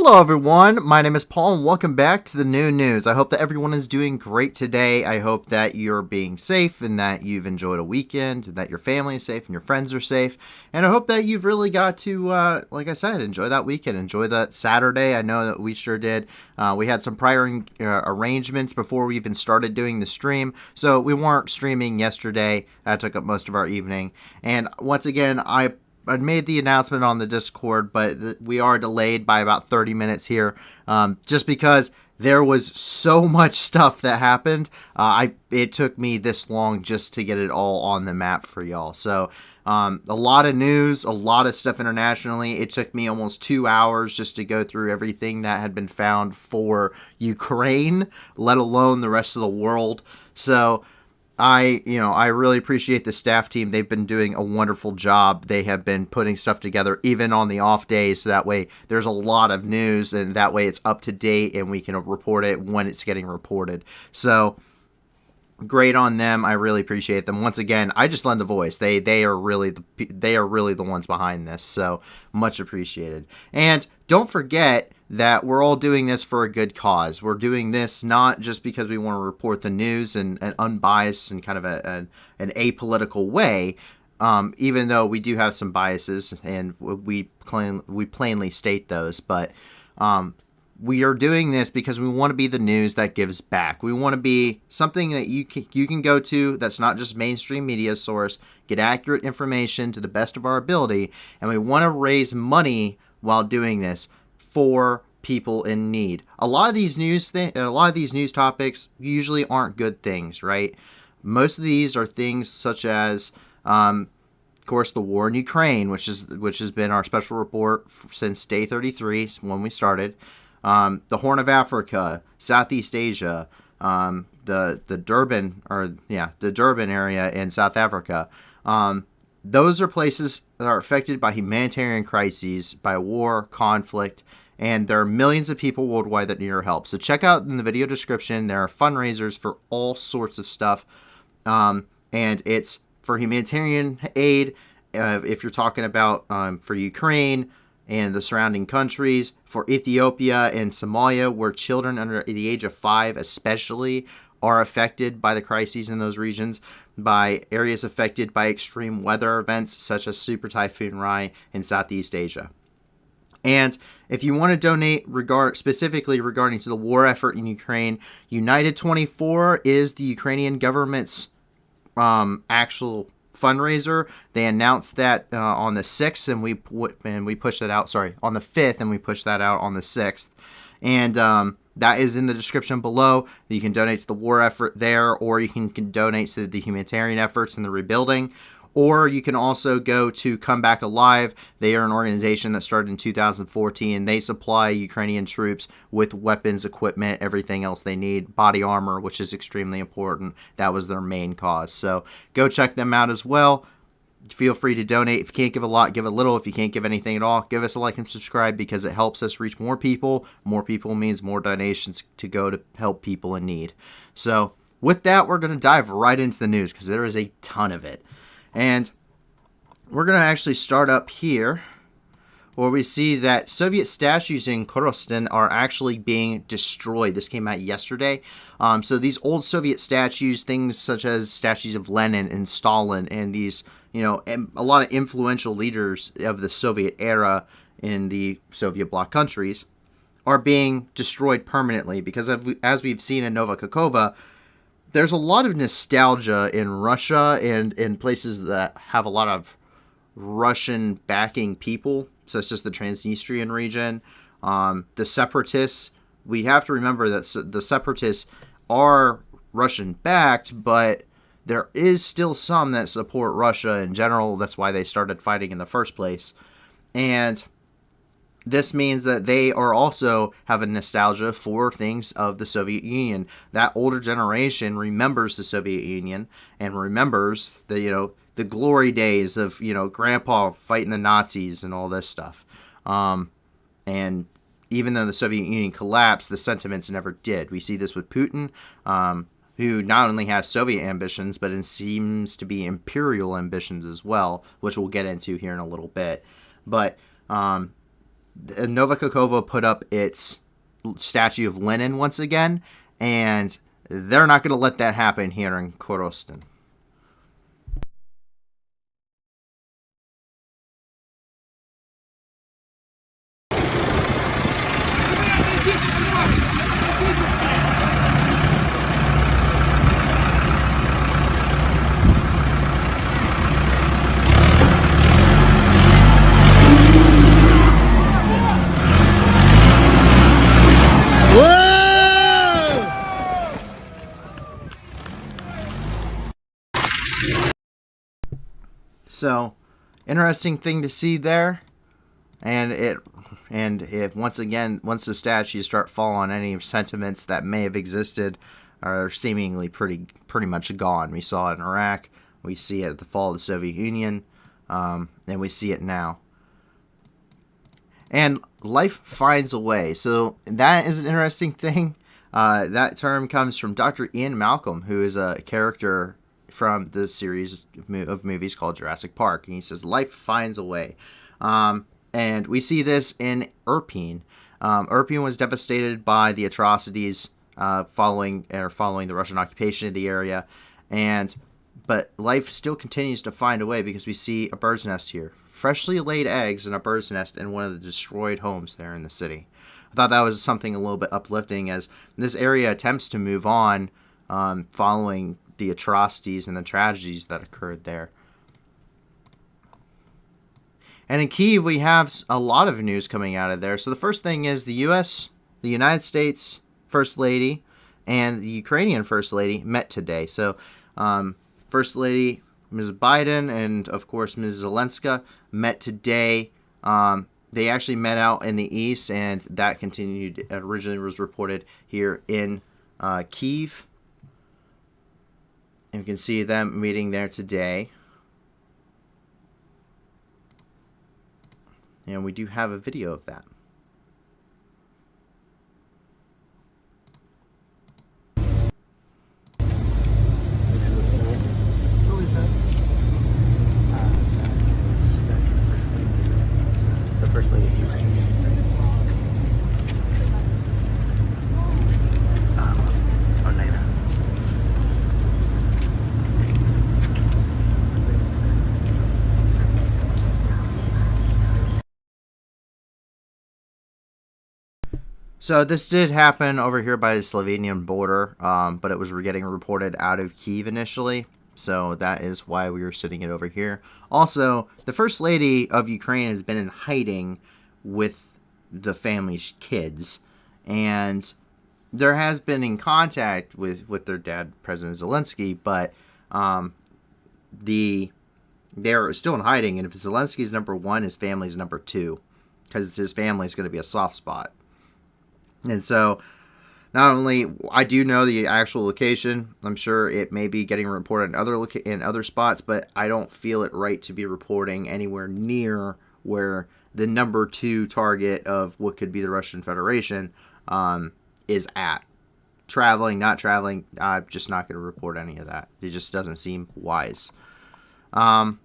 Hello everyone, my name is Paul and welcome back to the new news. I hope that everyone is doing great today. I hope that you're being safe and that you've enjoyed a weekend, that your family is safe and your friends are safe. And I hope that you've really got to, like I said, enjoy that weekend, enjoy that Saturday. I know that we sure did. We had some prior arrangements before we even started doing the stream, so we weren't streaming yesterday. That took up most of our evening. And once again, I made the announcement on the Discord, but we are delayed by about 30 minutes here, just because there was so much stuff that happened. It took me this long just to get it all on the map for y'all. So a lot of news, a lot of stuff internationally. It took me almost 2 hours just to go through everything that had been found for Ukraine, let alone the rest of the world. So I really appreciate the staff team. They've been doing a wonderful job. They have been putting stuff together even on the off days, so that way there's a lot of news, and that way it's up to date and we can report it when it's getting reported. So great on them. I really appreciate them. Once again, I just lend the voice. They are really the ones behind this. So much appreciated. And don't forget that we're all doing this for a good cause. We're doing this not just because we want to report the news in an unbiased and kind of an apolitical way, even though we do have some biases and we plainly state those. But we are doing this because we want to be the news that gives back. We want to be something that you can go to that's not just mainstream media source, get accurate information to the best of our ability, and we want to raise money while doing this for people in need. A lot of these news topics usually aren't good things, right? Most of these are things such as, of course, the war in Ukraine, which has been our special report since day 33 when we started. The Horn of Africa, Southeast Asia, the Durban area in South Africa. Those are places that are affected by humanitarian crises, by war, conflict, and there are millions of people worldwide that need our help. So check out in the video description. There are fundraisers for all sorts of stuff, and it's for humanitarian aid. If you're talking about for Ukraine and the surrounding countries, for Ethiopia and Somalia, where children under the age of 5 especially are affected by the crises in those regions, by areas affected by extreme weather events such as Super Typhoon Rai in Southeast Asia. And if you want to donate specifically regarding to the war effort in Ukraine, United 24 is the Ukrainian government's actual fundraiser. They announced that on the 6th, and we pushed that out. Sorry, on the 5th, and we pushed that out on the 6th. And that is in the description below. You can donate to the war effort there, or you can donate to the humanitarian efforts and the rebuilding. Or you can also go to Come Back Alive. They are an organization that started in 2014. They supply Ukrainian troops with weapons, equipment, everything else they need, body armor, which is extremely important. That was their main cause. So go check them out as well. Feel free to donate. If you can't give a lot, give a little. If you can't give anything at all, give us a like and subscribe because it helps us reach more people. More people means more donations to go to help people in need. So with that, we're going to dive right into the news because there is a ton of it. And we're going to actually start up here where we see that Soviet statues in Korostin are actually being destroyed. This came out yesterday. So these old Soviet statues, things such as statues of Lenin and Stalin and these, a lot of influential leaders of the Soviet era in the Soviet bloc countries are being destroyed permanently because as we've seen in Nova Kakova, there's a lot of nostalgia in Russia and in places that have a lot of Russian backing people, such as the Transnistrian region. The separatists, we have to remember that the separatists are Russian backed, but there is still some that support Russia in general. That's why they started fighting in the first place. And this means that they are also have a nostalgia for things of the Soviet Union. That older generation remembers the Soviet Union and remembers the glory days of Grandpa fighting the Nazis and all this stuff. And even though the Soviet Union collapsed, the sentiments never did. We see this with Putin, who not only has Soviet ambitions, but it seems to be imperial ambitions as well, which we'll get into here in a little bit. But Novakokova put up its statue of Lenin once again, and they're not going to let that happen here in Korostin. So, interesting thing to see there, and if once the statues start falling, any sentiments that may have existed are seemingly pretty much gone. We saw it in Iraq, we see it at the fall of the Soviet Union, and we see it now. And life finds a way. So that is an interesting thing. That term comes from Dr. Ian Malcolm, who is a character from the series of movies called Jurassic Park. And he says, life finds a way. And we see this in Irpin. Irpin was devastated by the atrocities following the Russian occupation of the area. But life still continues to find a way, because we see a bird's nest here. Freshly laid eggs in a bird's nest in one of the destroyed homes there in the city. I thought that was something a little bit uplifting, as this area attempts to move on following the atrocities and the tragedies that occurred there. And in Kyiv, we have a lot of news coming out of there. So the first thing is the United States First Lady and the Ukrainian First Lady met today. So First Lady Ms. Biden and, of course, Ms. Zelenska met today. They actually met out in the east, and that continued. Originally was reported here in Kyiv. And you can see them meeting there today. And we do have a video of that. This is the school. Who is that? That's the first lady. The first lady of Ukraine. Ornata. So this did happen over here by the Slovenian border, but it was getting reported out of Kyiv initially. So that is why we were sitting it over here. Also, the First Lady of Ukraine has been in hiding with the family's kids. And there has been in contact with their dad, President Zelensky, but they're still in hiding. And if Zelensky's number one, his family's number two, because his family is going to be a soft spot. And so, not only I do know the actual location, I'm sure it may be getting reported in other spots, but I don't feel it right to be reporting anywhere near where the number two target of what could be the Russian Federation is at. Traveling, not traveling, I'm just not going to report any of that. It just doesn't seem wise. And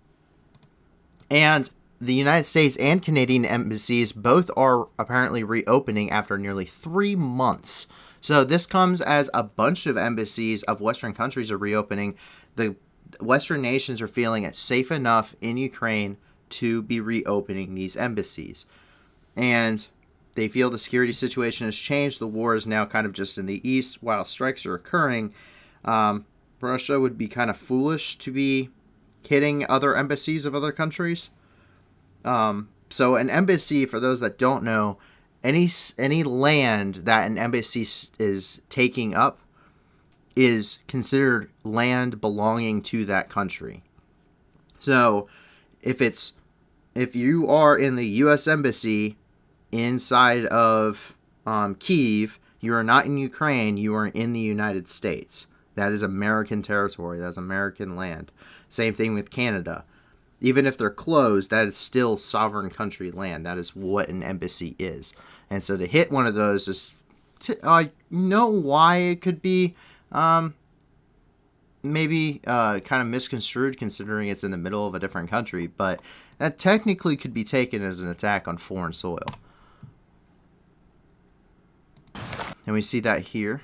the United States and Canadian embassies both are apparently reopening after nearly 3 months. So this comes as a bunch of embassies of Western countries are reopening. The Western nations are feeling it safe enough in Ukraine to be reopening these embassies. And they feel the security situation has changed. The war is now kind of just in the east while strikes are occurring. Russia would be kind of foolish to be hitting other embassies of other countries. So an embassy, for those that don't know, any land that an embassy is taking up is considered land belonging to that country. So if you are in the U.S. embassy inside of Kyiv, you are not in Ukraine, you are in the United States. That is American territory. That's American land. Same thing with Canada. Even if they're closed, that is still sovereign country land. That is what an embassy is. And so to hit one of those is, I know why it could be maybe kind of misconstrued, considering it's in the middle of a different country. But that technically could be taken as an attack on foreign soil. And we see that here.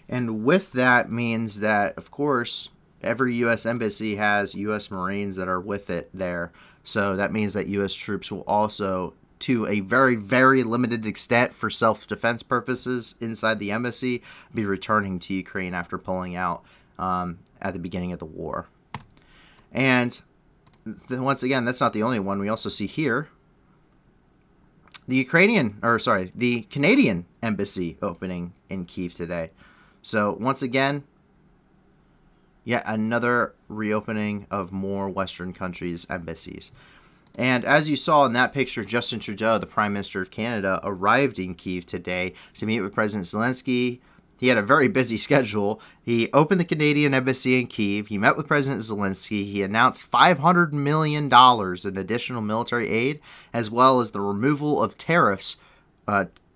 And with that means that, of course, every U.S. embassy has U.S. Marines that are with it there. So that means that U.S. troops will also, to a very, very limited extent for self-defense purposes inside the embassy, be returning to Ukraine after pulling out at the beginning of the war. And once again, that's not the only one. We also see here the Canadian embassy opening in Kyiv today. So once again, yet another reopening of more Western countries' embassies. And as you saw in that picture, Justin Trudeau, the Prime Minister of Canada, arrived in Kyiv today to meet with President Zelensky. He had a very busy schedule. He opened the Canadian embassy in Kyiv. He met with President Zelensky. He announced $500 million in additional military aid, as well as the removal of tariffs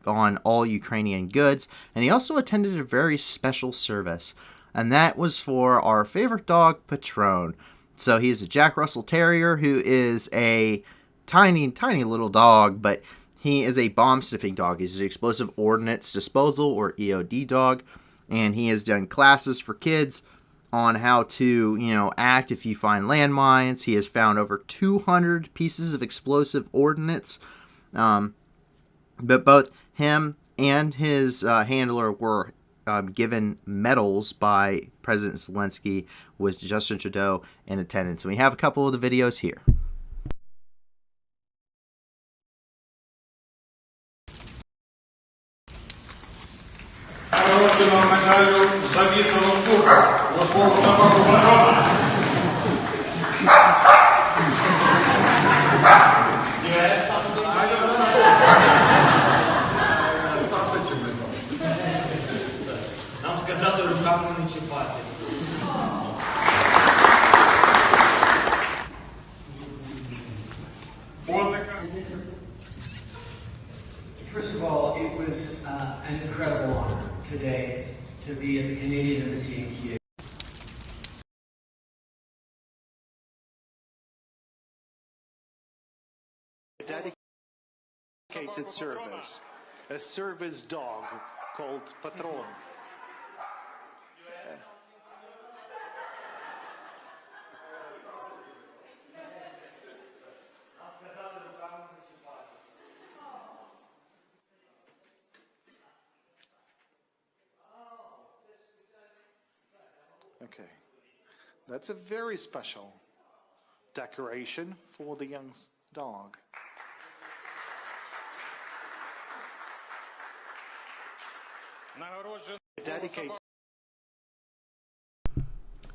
on all Ukrainian goods, and he also attended a very special service, and that was for our favorite dog, Patron. So he is a Jack Russell Terrier who is a tiny, tiny little dog, but he is a bomb sniffing dog. He's an explosive ordnance disposal, or EOD dog, and he has done classes for kids on how to, act if you find landmines. He has found over 200 pieces of explosive ordnance, but both him and his handler were given medals by President Zelensky with Justin Trudeau in attendance. And we have a couple of the videos here. First of all, it was an incredible honor today to be at the Canadian Embassy in Kyiv. Dedicated service, a service dog called Patron. Okay, that's a very special decoration for the young dog. Dedicate.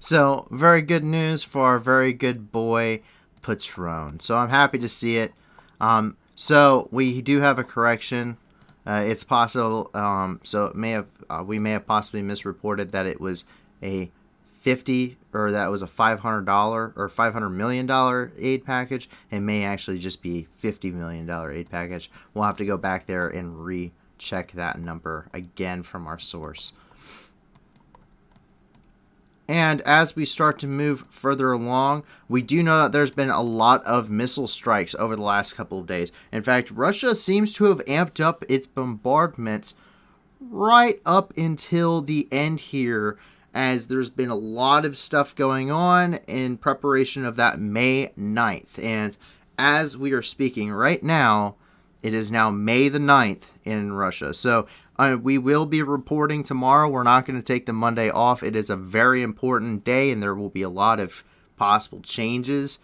So, very good news for our very good boy, Patron. So, I'm happy to see it. So, we do have a correction. It's possible, so it may have, we may have possibly misreported that it was a $50 or that was a $500 or $500 million aid package. It may actually just be $50 million aid package. We'll have to go back there and recheck that number again from our source. And as we start to move further along, we do know that there's been a lot of missile strikes over the last couple of days. In fact, Russia seems to have amped up its bombardments right up until the end here, as there's been a lot of stuff going on in preparation of that May 9th. And as we are speaking right now, it is now May the 9th in Russia. So we will be reporting tomorrow. We're not going to take the Monday off. It is a very important day, and there will be a lot of possible changes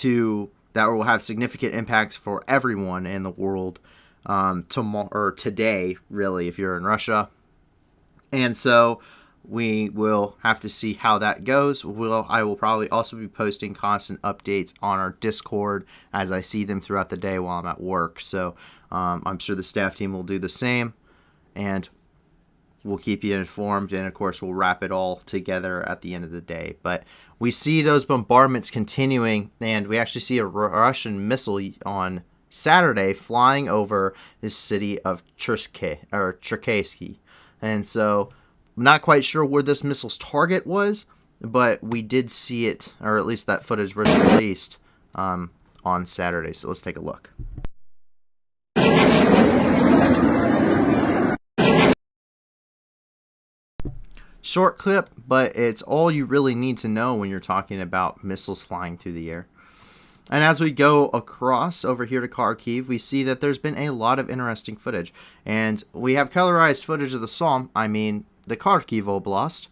that will have significant impacts for everyone in the world tomorrow or today, really, if you're in Russia. And so we will have to see how that goes. I will probably also be posting constant updates on our Discord as I see them throughout the day while I'm at work. So I'm sure the staff team will do the same. And we'll keep you informed, and of course we'll wrap it all together at the end of the day. But we see those bombardments continuing, and we actually see a Russian missile on Saturday flying over this city of Cherkasy. And so I'm not quite sure where this missile's target was, but we did see it, or at least that footage was released on Saturday. So let's take a look. Short clip, but it's all you really need to know when you're talking about missiles flying through the air. And as we go across over here to Kharkiv, we see that there's been a lot of interesting footage. And we have colorized footage of the Somme, the Kharkiv Oblast.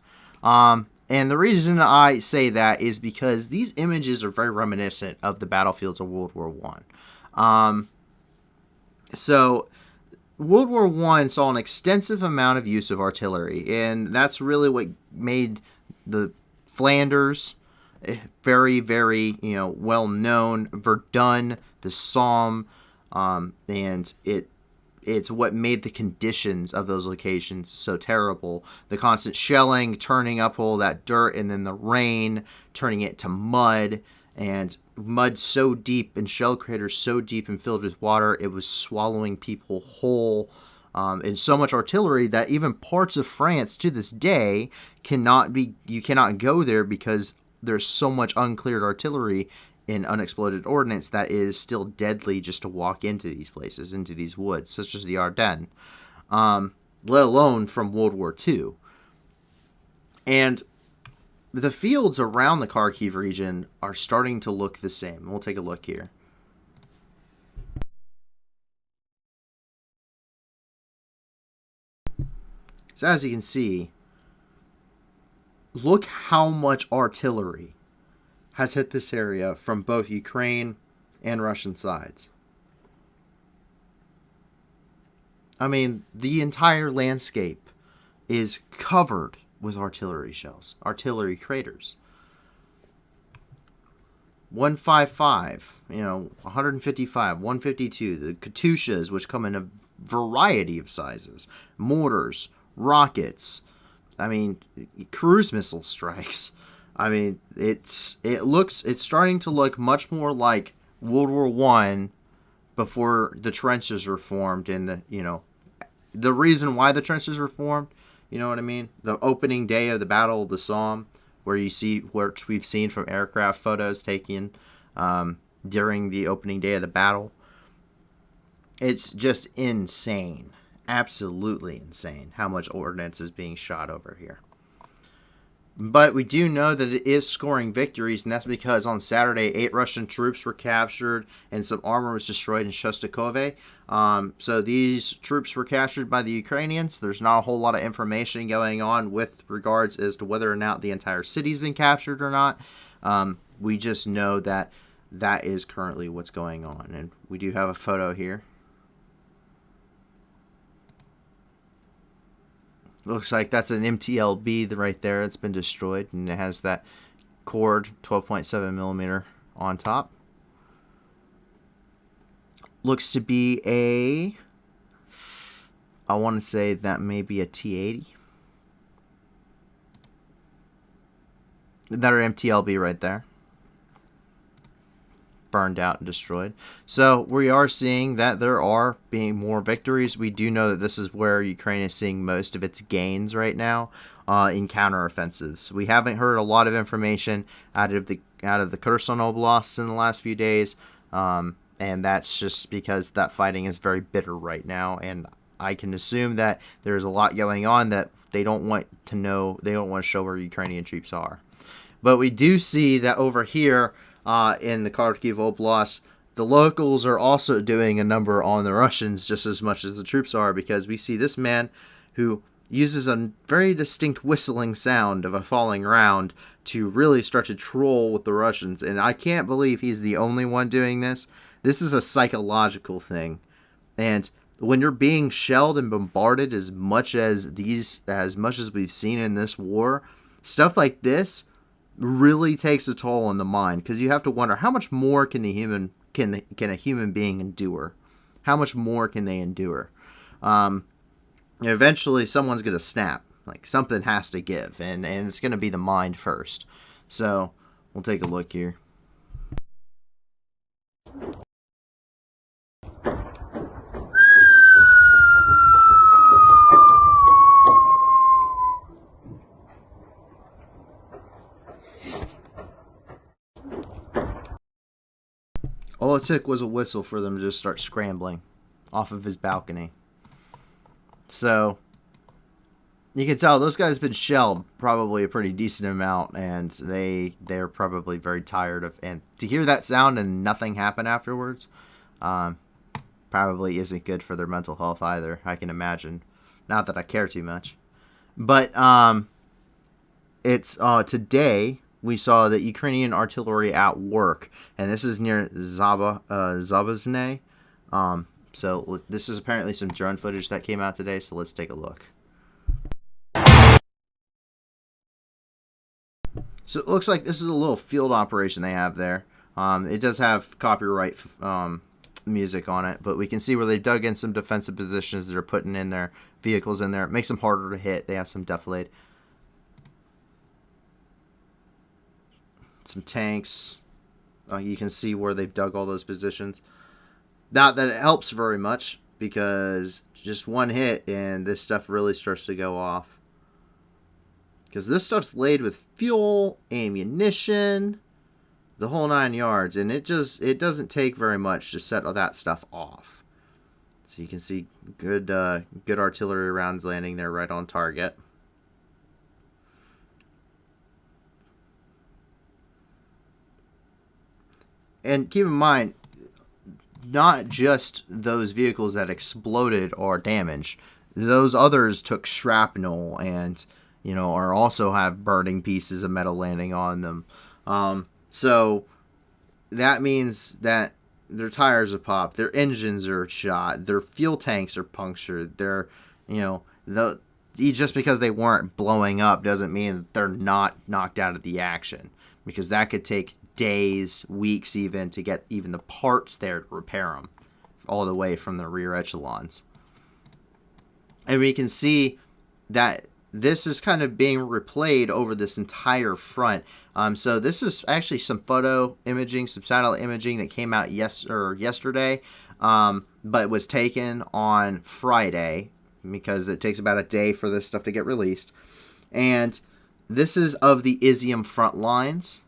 And the reason I say that is because these images are very reminiscent of the battlefields of World War I. So World War I saw an extensive amount of use of artillery, and that's really what made the Flanders very, very, well known. Verdun, the Somme, and it's what made the conditions of those locations so terrible. The constant shelling, turning up all that dirt, and then the rain, turning it to mud, and mud so deep and shell craters so deep and filled with water, it was swallowing people whole. And so much artillery that even parts of France to this day you cannot go there because there's so much uncleared artillery and unexploded ordnance that is still deadly just to walk into these places, into these woods, such as the Ardennes, let alone from World War II. And the fields around the Kharkiv region are starting to look the same. We'll take a look here. So as you can see, look how much artillery has hit this area from both Ukraine and Russian sides. The entire landscape is covered with artillery shells, artillery craters. 155, 155, 152, the Katyushas, which come in a variety of sizes, mortars, rockets, cruise missile strikes. It's starting to look much more like World War I before the trenches were formed, and the reason why the trenches were formed, the opening day of the Battle of the Somme, which we've seen from aircraft photos taken during the opening day of the battle. It's just insane. Absolutely insane how much ordnance is being shot over here. But we do know that it is scoring victories, and that's because on Saturday, 8 Russian troops were captured and some armor was destroyed in Shostakove. So these troops were captured by the Ukrainians. There's not a whole lot of information going on with regards as to whether or not the entire city's been captured or not. We just know that that is currently what's going on. And we do have a photo here. Looks like that's an MTLB right there. It's been destroyed, and it has that cord 12.7 millimeter on top. Looks to be I want to say that may be a T-80. Another MTLB right there. Burned out and destroyed. So we are seeing that there are being more victories. We do know that this is where Ukraine is seeing most of its gains right now in counteroffensives. We haven't heard a lot of information out of the Kherson Oblast in the last few days, and that's just because that fighting is very bitter right now. And I can assume that there's a lot going on that they don't want to know. They don't want to show where Ukrainian troops are. But we do see that over here. In the Kharkiv Oblast, the locals are also doing a number on the Russians just as much as the troops are, because we see this man who uses a very distinct whistling sound of a falling round to really start to troll with the Russians. And I can't believe he's the only one doing this. This is a psychological thing. And when you're being shelled and bombarded as much as we've seen in this war, stuff like this really takes a toll on the mind, because you have to wonder how much more can a human being endure? How much more can they endure? eventually someone's going to snap. Like, something has to give, and it's going to be the mind first. So we'll take a look here. All it took was a whistle for them to just start scrambling off of his balcony. So you can tell those guys have been shelled probably a pretty decent amount, and they're probably very tired of. And to hear that sound and nothing happen afterwards, probably isn't good for their mental health either. I can imagine. Not that I care too much, but it's today. We saw the Ukrainian artillery at work, and this is near Zabazne. So this is apparently some drone footage that came out today, so let's take a look. So it looks like this is a little field operation they have there. It does have copyright music on it, but we can see where they dug in some defensive positions that are putting in their vehicles in there. It makes them harder to hit. They have some defilade. Some tanks. You can see where they've dug all those positions. Not that it helps very much, because just one hit and this stuff really starts to go off. Because this stuff's laid with fuel, ammunition, the whole 9 yards, and it doesn't take very much to set all that stuff off. So you can see good artillery rounds landing there right on target. And keep in mind, not just those vehicles that exploded are damaged. Those others took shrapnel and, are also have burning pieces of metal landing on them. So that means that their tires are popped, their engines are shot, their fuel tanks are punctured. Just because they weren't blowing up doesn't mean that they're not knocked out of the action, because that could take days, weeks even, to get even the parts there to repair them, all the way from the rear echelons. And we can see that this is kind of being replayed over this entire front. So this is actually some photo imaging, some satellite imaging that came out yesterday, but was taken on Friday, because it takes about a day for this stuff to get released. And this is of the Izium front lines.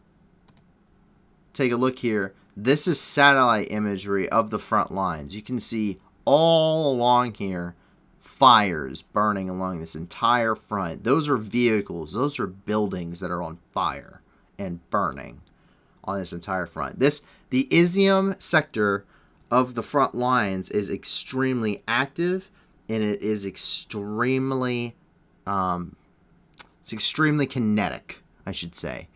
Take a look here. This is satellite imagery of the front lines. You can see all along here fires burning along this entire front. Those are vehicles. Those are buildings that are on fire and burning on this entire front. The Izium sector of the front lines is extremely active, and it is extremely kinetic, I should say.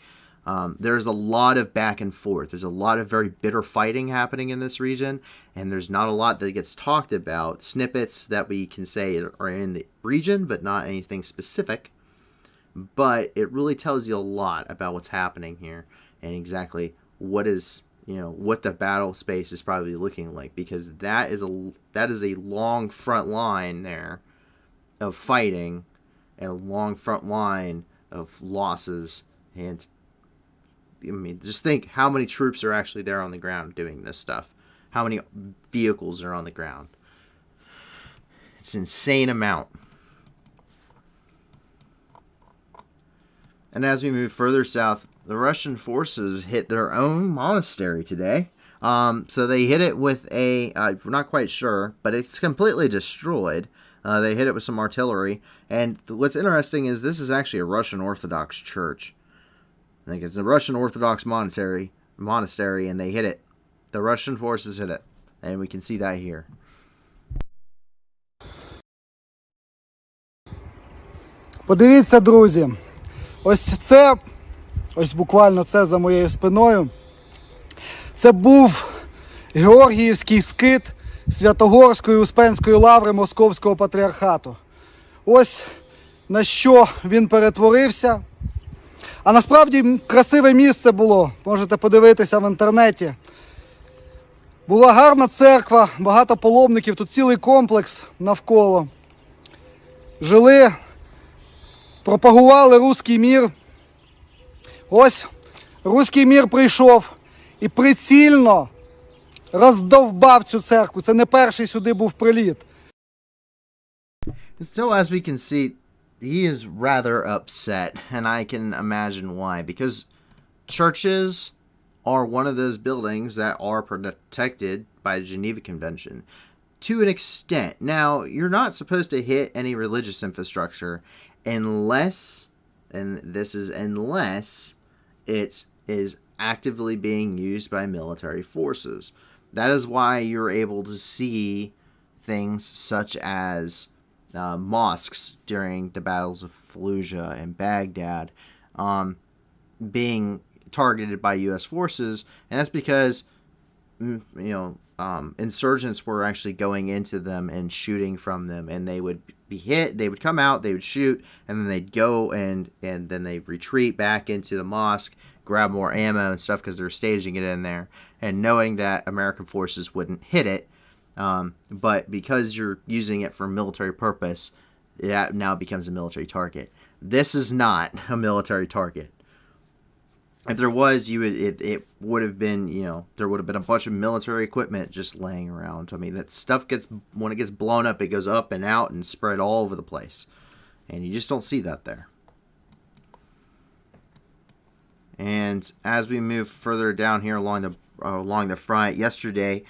There's a lot of back and forth. There's a lot of very bitter fighting happening in this region, and there's not a lot that gets talked about. Snippets that we can say are in the region, but not anything specific. But it really tells you a lot about what's happening here and exactly what the battle space is probably looking like, because that is a long front line there of fighting, and a long front line of losses. And just think how many troops are actually there on the ground doing this stuff. How many vehicles are on the ground. It's an insane amount. And as we move further south, the Russian forces hit their own monastery today. So they hit it with we're not quite sure, but it's completely destroyed. They hit it with some artillery. And what's interesting is this is actually a Russian Orthodox church. I think it's a Russian Orthodox monastery, and they hit it. The Russian forces hit it, and we can see that here. Подивіться, друзі, ось буквально це за моєю спиною, це був Георгіївський скит Святогорської Успенської лаври Московського патріархату. Ось на що він перетворився. А насправді красиве місце було, можете подивитися в інтернеті. Була гарна церква, багато паломників, тут цілий комплекс навколо. жили, пропагували руський мір. Ось руський мір прийшов і прицільно роздовбав цю церкву. Це не перший сюди був приліт. So as we can see, he is rather upset, and I can imagine why. Because churches are one of those buildings that are protected by the Geneva Convention to an extent. Now, you're not supposed to hit any religious infrastructure unless, and this is unless, it is actively being used by military forces. That is why you're able to see things such as mosques during the battles of Fallujah and Baghdad being targeted by U.S. forces, and that's because insurgents were actually going into them and shooting from them, and they would be hit, they would come out, they would shoot, and then they'd go and then they retreat back into the mosque, grab more ammo and stuff because they're staging it in there, and knowing that American forces wouldn't hit it. But because you're using it for military purpose, that now becomes a military target. This is not a military target. If there was, it would have been, there would have been a bunch of military equipment just laying around. I mean, that stuff when it gets blown up, it goes up and out and spread all over the place. And you just don't see that there. And as we move further down here along the front, yesterday,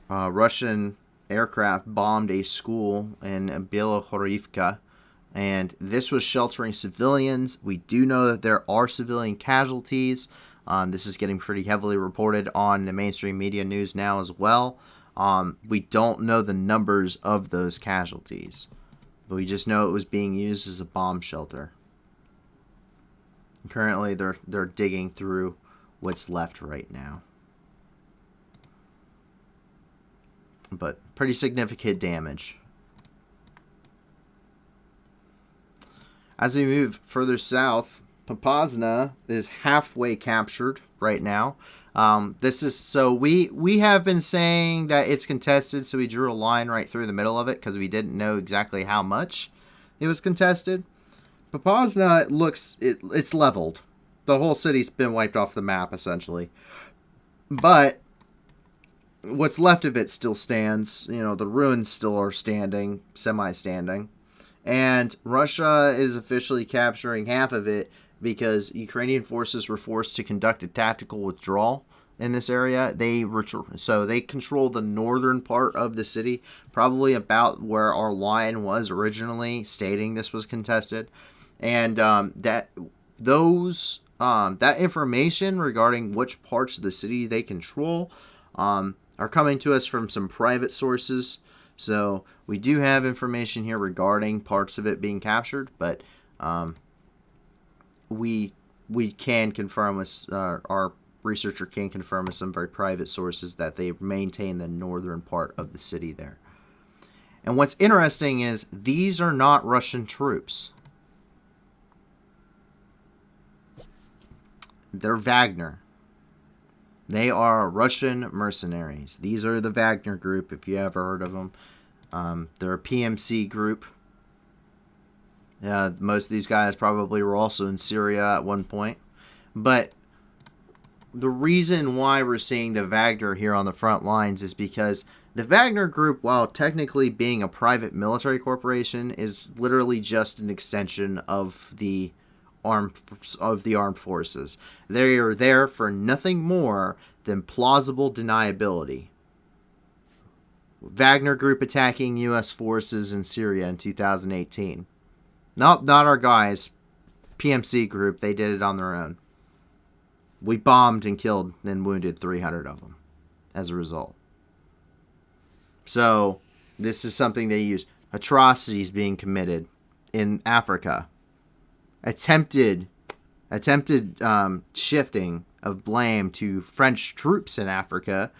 Russian aircraft bombed a school in Bilohorivka, and this was sheltering civilians. We do know that there are civilian casualties. This is getting pretty heavily reported on the mainstream media news now as well. We don't know the numbers of those casualties, but we just know it was being used as a bomb shelter. Currently, they're digging through what's left right now. But pretty significant damage. As we move further south, Popasna is halfway captured right now. We have been saying that it's contested, so we drew a line right through the middle of it because we didn't know exactly how much it was contested. Popasna it's leveled. The whole city's been wiped off the map essentially, but what's left of it still stands. The ruins still are standing, semi-standing. And Russia is officially capturing half of it because Ukrainian forces were forced to conduct a tactical withdrawal in this area. So they control the northern part of the city, probably about where our line was originally, stating this was contested. And that information regarding which parts of the city they control are coming to us from some private sources. So we do have information here regarding parts of it being captured, but we can confirm with our researcher can confirm with some very private sources that they maintain the northern part of the city there. And what's interesting is these are not Russian troops. They're Wagner. They are Russian mercenaries. These are the Wagner group, if you ever heard of them. They're a PMC group. Most of these guys probably were also in Syria at one point. But the reason why we're seeing the Wagner here on the front lines is because the Wagner group, while technically being a private military corporation, is literally just an extension of the armed forces. They are there for nothing more than plausible deniability. Wagner Group attacking U.S. forces in Syria in 2018. Not our guys. PMC Group, they did it on their own. We bombed and killed and wounded 300 of them as a result. So, this is something they use. Atrocities being committed in Africa. Attempted shifting of blame to French troops in Africa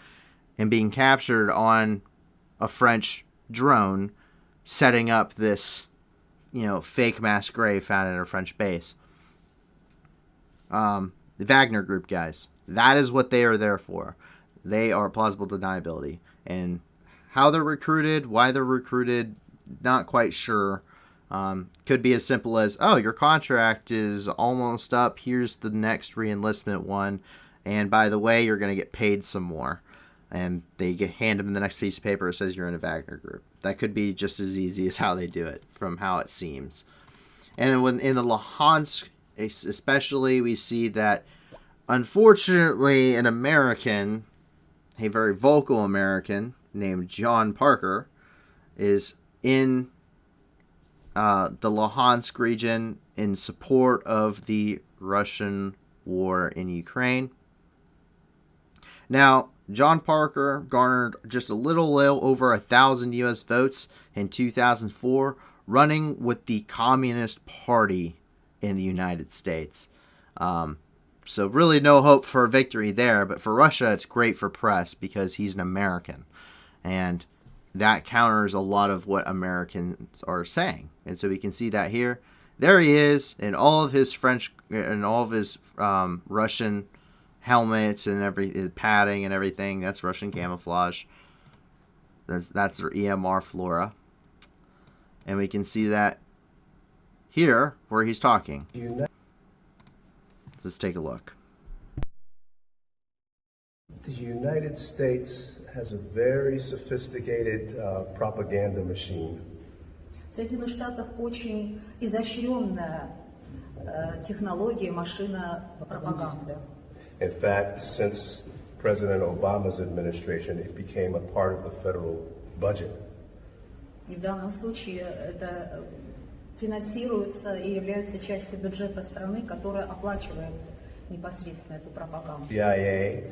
and being captured on a French drone setting up this, fake mass grave found at a French base. The Wagner Group guys, that is what they are there for. They are plausible deniability. And how they're recruited, why they're recruited, not quite sure. Could be as simple as, oh, your contract is almost up. Here's the next reenlistment one. And by the way, you're going to get paid some more. And they hand them the next piece of paper. It says you're in a Wagner group. That could be just as easy as how they do it, from how it seems. And then when in the Luhansk, especially, we see that, unfortunately, an American, a very vocal American named John Parker, is in the Luhansk region in support of the Russian war in Ukraine. Now, John Parker garnered just a little over 1,000 U.S. votes in 2004, running with the Communist Party in the United States. So really no hope for a victory there, but for Russia it's great for press because he's an American. And that counters a lot of what Americans are saying. And so we can see that here. There he is in all of his French and all of his Russian helmets and padding and everything. That's Russian camouflage. That's their EMR flora. And we can see that here where he's talking. Let's take a look. The United States has a very sophisticated propaganda machine. В Соединенных Штатах очень изощренная технология, машина пропаганды. In fact, since President Obama's administration, it became a part of the federal budget. И в данном случае это финансируется и является частью бюджета страны, которая оплачивает непосредственно эту пропаганду. CIA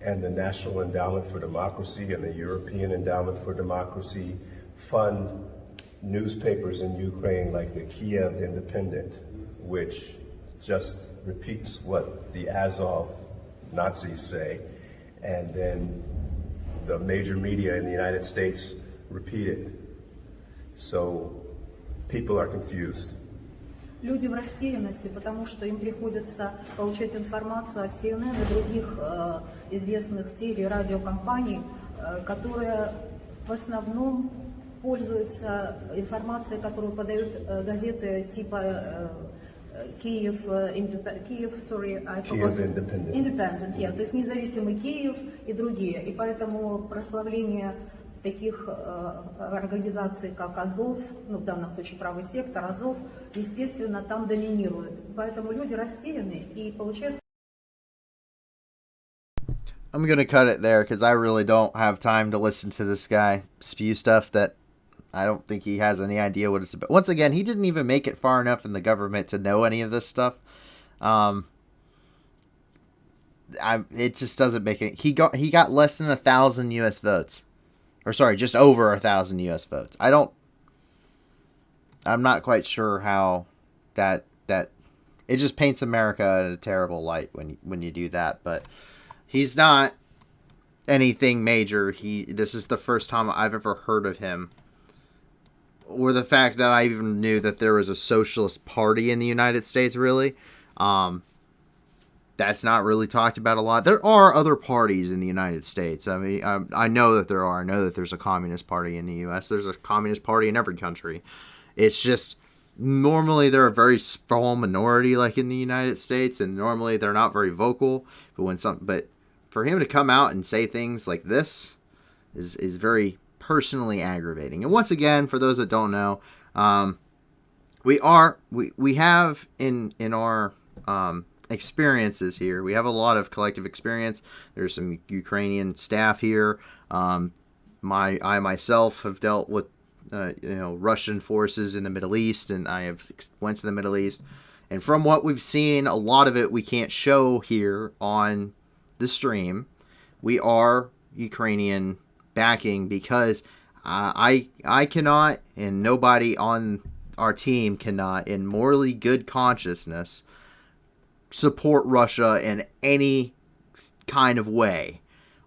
and the National Endowment for Democracy and the European Endowment for Democracy fund newspapers in Ukraine like the Kiev Independent, which just repeats what the Azov Nazis say, and then the major media in the United States repeat it. So people are confused. Люди в растерянности, потому что им приходится получать информацию от CNN и других известных теле- и радиокомпаний, которые в основном пользуются информацией, которую подают газеты типа Киев Independent, то есть независимый Киев и другие. И поэтому прославление таких организаций, как Азов, ну в данном случае правый сектор, Азов, естественно, там доминирует. Поэтому люди растеряны и получают... I'm going to cut it there because I really don't have time to listen to this guy spew stuff that I don't think he has any idea what it's about. Once again, he didn't even make it far enough in the government to know any of this stuff. It just doesn't make it. He got less than 1,000 U.S. votes. Or sorry, just over 1,000 U.S. votes. I'm not quite sure how that it just paints America in a terrible light when you do that. But he's not anything major. This is the first time I've ever heard of him, or the fact that I even knew that there was a socialist party in the United States. Really, that's not really talked about a lot. There are other parties in the United States. I mean, I know that there are. I know that there's a communist party in the U.S. There's a communist party in every country. It's just normally they're a very small minority, like in the United States, and normally they're not very vocal. But for him to come out and say things like this is very personally aggravating. And once again, for those that don't know, we have in our experiences here. We have a lot of collective experience. There's some Ukrainian staff here. I myself have dealt with Russian forces in the Middle East, and I have went to the Middle East. And from what we've seen, a lot of it we can't show here on the stream. We are Ukrainian backing because I cannot, and nobody on our team cannot, in morally good consciousness, support Russia in any kind of way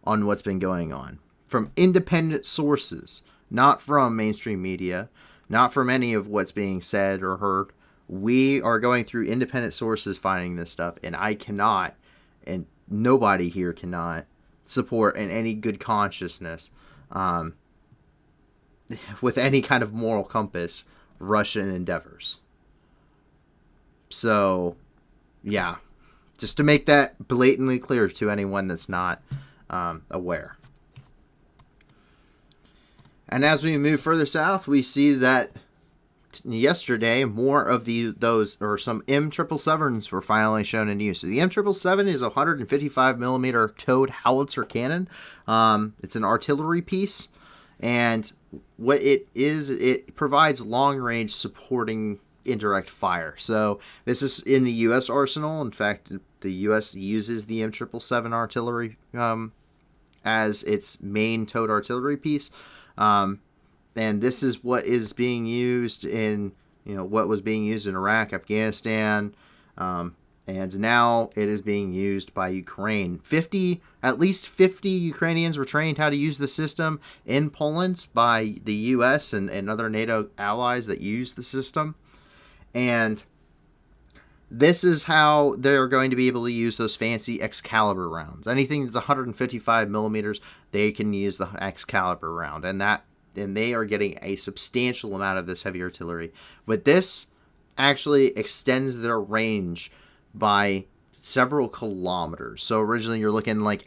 on what's been going on. From independent sources, not from mainstream media, not from any of what's being said or heard. We are going through independent sources finding this stuff, and I cannot, and nobody here cannot, support in any good consciousness with any kind of moral compass Russian endeavors. So, yeah, just to make that blatantly clear to anyone that's not aware. And as we move further south, we see that yesterday more of some M777s were finally shown in use. So the M777 is a 155 millimeter towed howitzer cannon. It's an artillery piece, and what it is, it provides long range supporting indirect fire. So this is in the U.S. arsenal. In fact, the U.S. uses the M777 artillery as its main towed artillery piece. And this is what is being used in, what was being used in Iraq, Afghanistan, and now it is being used by Ukraine. At least 50 Ukrainians were trained how to use the system in Poland by the U.S. and other NATO allies that use the system. And this is how they're going to be able to use those fancy Excalibur rounds. Anything that's 155 millimeters, they can use the Excalibur round, and they are getting a substantial amount of this heavy artillery. But this actually extends their range by several kilometers. So originally you're looking like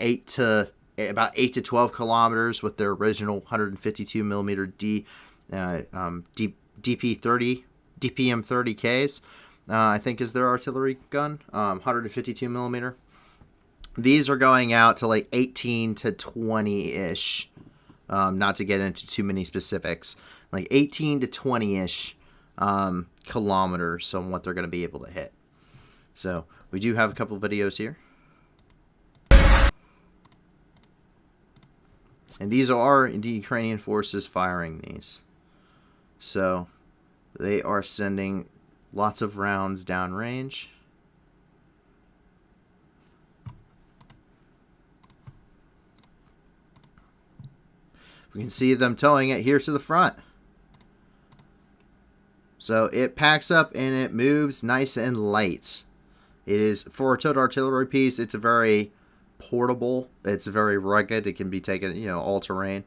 about 8 to 12 kilometers with their original 152 millimeter DPM-30Ks. I think is their artillery gun, 152 millimeter. These are going out to like 18 to 20-ish, not to get into too many specifics, like 18 to 20-ish kilometers on what they're going to be able to hit. So we do have a couple videos here. And these are the Ukrainian forces firing these. So they are sending lots of rounds downrange. We can see them towing it here to the front. So it packs up and it moves nice and light. It is, for a towed artillery piece, it's a very portable. It's very rugged. It can be taken, all terrain.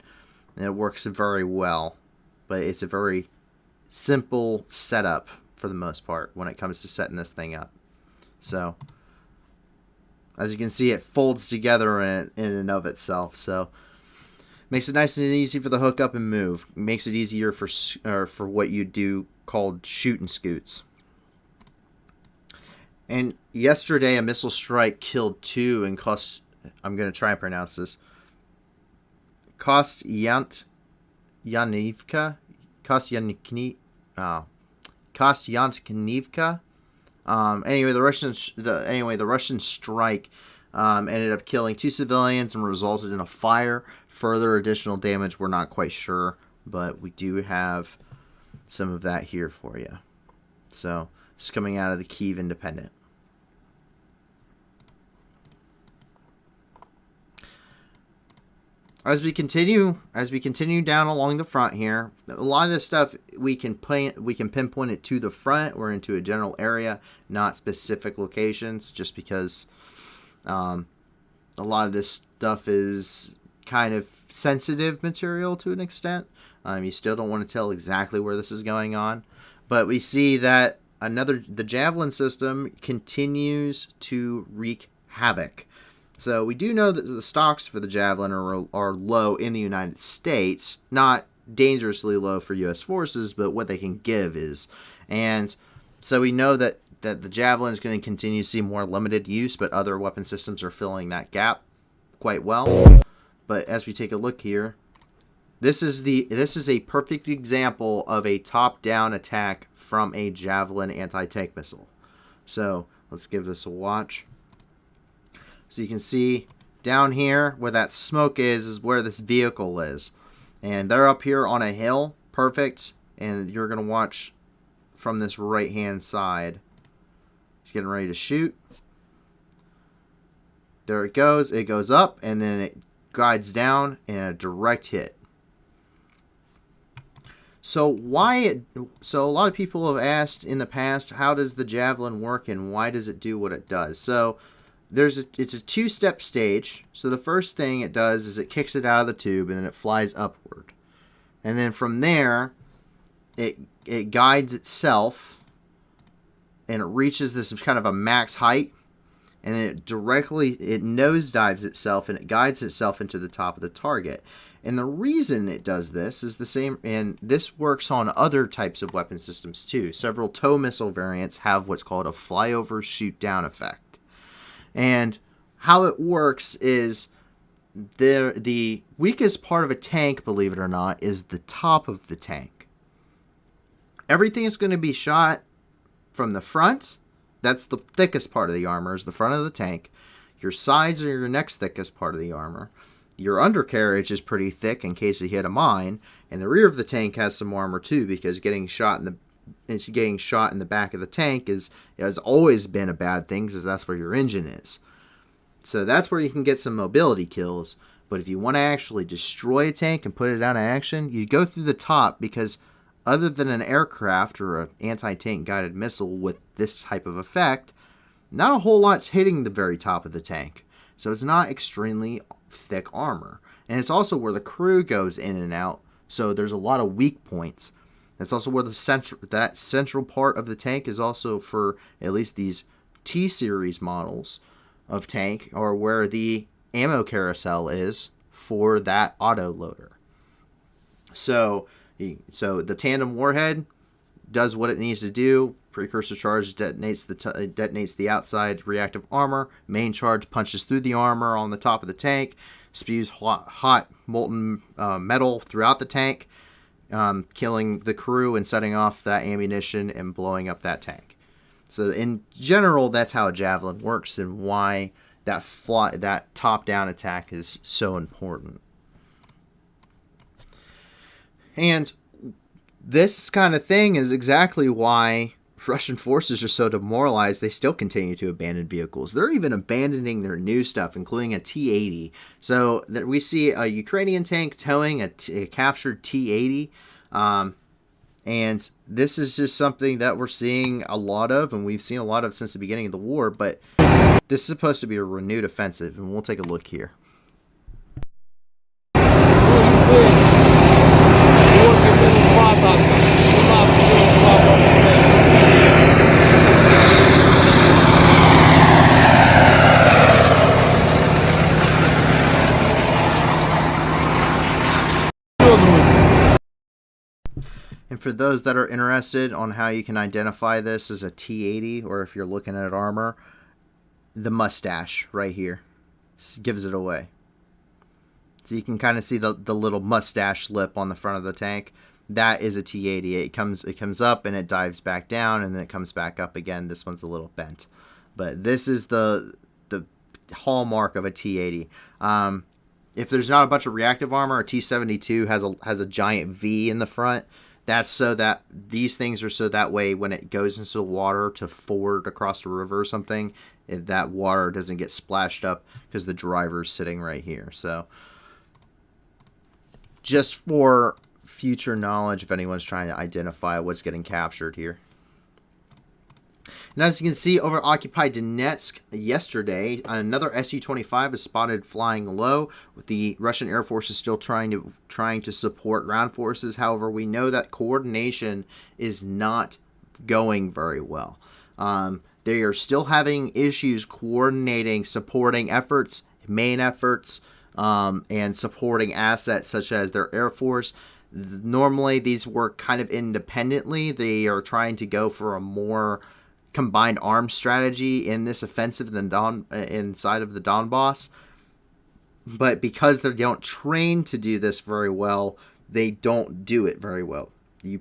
And it works very well. But it's a very simple setup for the most part when it comes to setting this thing up. So as you can see, it folds together in and of itself. So makes it nice and easy for the hookup and move. Makes it easier for what you do called shoot and scoots. And yesterday, a missile strike killed 2 and cost, I'm going to try and pronounce this, Kostyantynivka. Anyway, the Russian strike ended up killing 2 civilians and resulted in a fire. Further additional damage, we're not quite sure, but we do have some of that here for you. So it's coming out of the Kyiv Independent. As we continue down along the front here, a lot of this stuff we can pinpoint it to the front or into a general area, not specific locations, just because a lot of this stuff is kind of sensitive material to an extent. You still don't want to tell exactly where this is going on, but we see that the Javelin system continues to wreak havoc. So we do know that the stocks for the Javelin are low in the United States, not dangerously low for U.S. forces, but what they can give is. And so we know that the Javelin is going to continue to see more limited use, but other weapon systems are filling that gap quite well. But as we take a look here, this is a perfect example of a top-down attack from a Javelin anti-tank missile. So let's give this a watch. So you can see down here where that smoke is where this vehicle is. And they're up here on a hill. Perfect. And you're going to watch from this right-hand side. It's getting ready to shoot. There it goes. It goes up and then it guides down in a direct hit. So a lot of people have asked in the past, how does the Javelin work and why does it do what it does? So it's a 2-step stage. So the first thing it does is it kicks it out of the tube and then it flies upward. And then from there, it it guides itself, and it reaches this kind of a max height, and it nosedives itself, and it guides itself into the top of the target. And the reason it does this is the same, and this works on other types of weapon systems too. Several TOW missile variants have what's called a flyover shoot down effect. And how it works is the weakest part of a tank, believe it or not, is the top of the tank. Everything is going to be shot from the front. That's the thickest part of the armor, is the front of the tank. Your sides are your next thickest part of the armor. Your undercarriage is pretty thick in case you hit a mine, and the rear of the tank has some armor too, because getting shot in the back of the tank has always been a bad thing, because that's where your engine is. So that's where you can get some mobility kills. But if you want to actually destroy a tank and put it out of action, you go through the top, because other than an aircraft or an anti-tank guided missile with this type of effect, not a whole lot's hitting the very top of the tank. So it's not extremely thick armor. And it's also where the crew goes in and out, so there's a lot of weak points. That's also where that central part of the tank is also, for at least these T-series models of tank, or where the ammo carousel is for that auto loader. So the tandem warhead does what it needs to do. Precursor charge detonates the outside reactive armor. Main charge punches through the armor on the top of the tank, spews hot molten metal throughout the tank, killing the crew and setting off that ammunition and blowing up that tank. So in general, that's how a javelin works, and why that top-down attack is so important. And this kind of thing is exactly why Russian forces are so demoralized. They still continue to abandon vehicles. They're even abandoning their new stuff, including a T-80. So that we see a Ukrainian tank towing a captured T-80. And this is just something that we're seeing a lot of, and we've seen a lot of since the beginning of the war. But this is supposed to be a renewed offensive, and we'll take a look here. And for those that are interested on how you can identify this as a T-80, or if you're looking at armor, the mustache right here gives it away. So you can kind of see the little mustache lip on the front of the tank. That is a T-80. It comes up and it dives back down, and then it comes back up again. This one's a little bent, but this is the hallmark of a T-80. If there's not a bunch of reactive armor, a T-72 has a giant V in the front. That's so that these things are so that way when it goes into the water to ford across a river or something, if that water doesn't get splashed up because the driver's sitting right here. So just for future knowledge, if anyone's trying to identify what's getting captured here. And as you can see over occupied Donetsk yesterday, another Su-25 is spotted flying low. The Russian Air Force is still trying to support ground forces. However, we know that coordination is not going very well. They are still having issues coordinating, supporting efforts, main efforts, and supporting assets such as their Air Force. Normally, these work kind of independently. They are trying to go for a more combined arms strategy in this offensive inside of the Donbass, but because they don't train to do this very well, they don't do it very well. You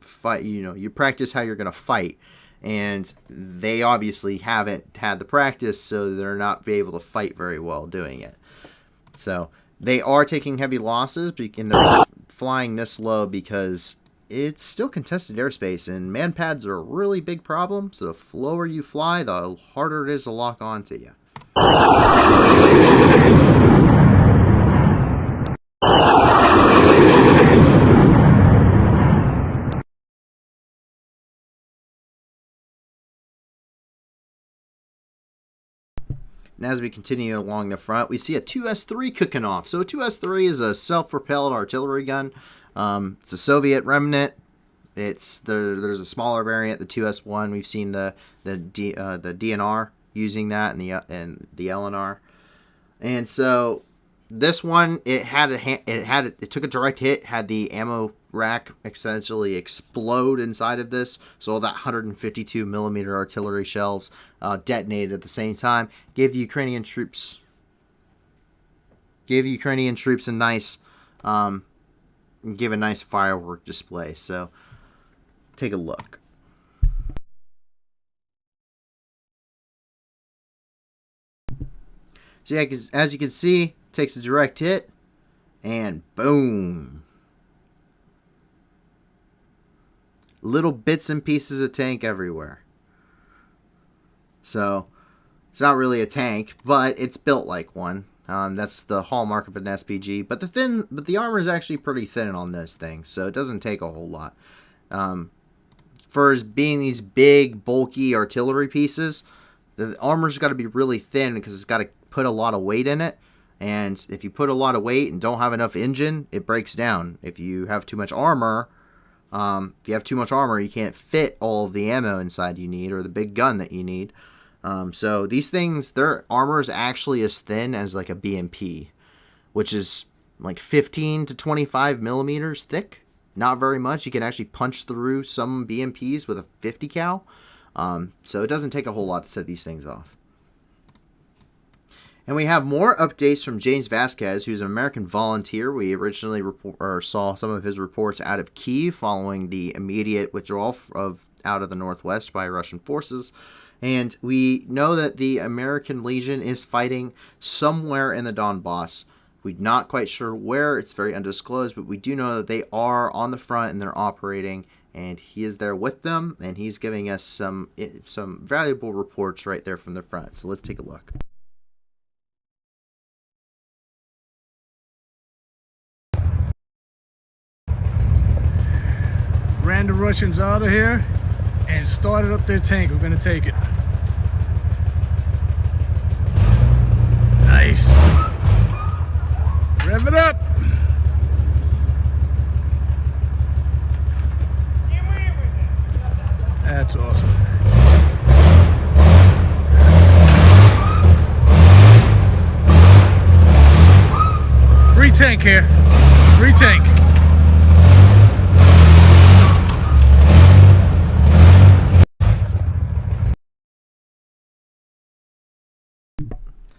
fight, you practice how you're going to fight, and they obviously haven't had the practice, so they're not be able to fight very well doing it. So they are taking heavy losses, and they're flying this low because it's still contested airspace, and manpads are a really big problem. So the lower you fly, the harder it is to lock onto you. And as we continue along the front, we see a 2S3 cooking off. So a 2S3 is a self-propelled artillery gun. It's a Soviet remnant. There's a smaller variant, the 2S1. We've seen the DNR using that and the LNR. And so this one, it took a direct hit, had the ammo rack essentially explode inside of this. So all that 152 millimeter artillery shells detonated at the same time, gave the Ukrainian troops a nice firework display. So take a look. So yeah, as you can see, takes a direct hit, and boom. Little bits and pieces of tank everywhere. So it's not really a tank, but it's built like one. That's the hallmark of an SPG. But the armor is actually pretty thin on this thing, so it doesn't take a whole lot. For as being these big, bulky artillery pieces, the armor's got to be really thin because it's got to put a lot of weight in it. And if you put a lot of weight and don't have enough engine, it breaks down. If you have too much armor, you can't fit all of the ammo inside you need or the big gun that you need. So these things, their armor is actually as thin as like a BMP, which is like 15 to 25 millimeters thick. Not very much. You can actually punch through some BMPs with a 50 cal. So it doesn't take a whole lot to set these things off. And we have more updates from James Vasquez, who's an American volunteer. We originally saw some of his reports out of Kyiv following the immediate withdrawal out of the northwest by Russian forces. And we know that the American Legion is fighting somewhere in the Donbass. We're not quite sure where. It's very undisclosed, but we do know that they are on the front and they're operating. And he is there with them, and he's giving us some valuable reports right there from the front. So let's take a look. Ran the Russians out of here and started up their tank. We're gonna take it. Nice. Rev it up. That's awesome. Free tank here. Free tank.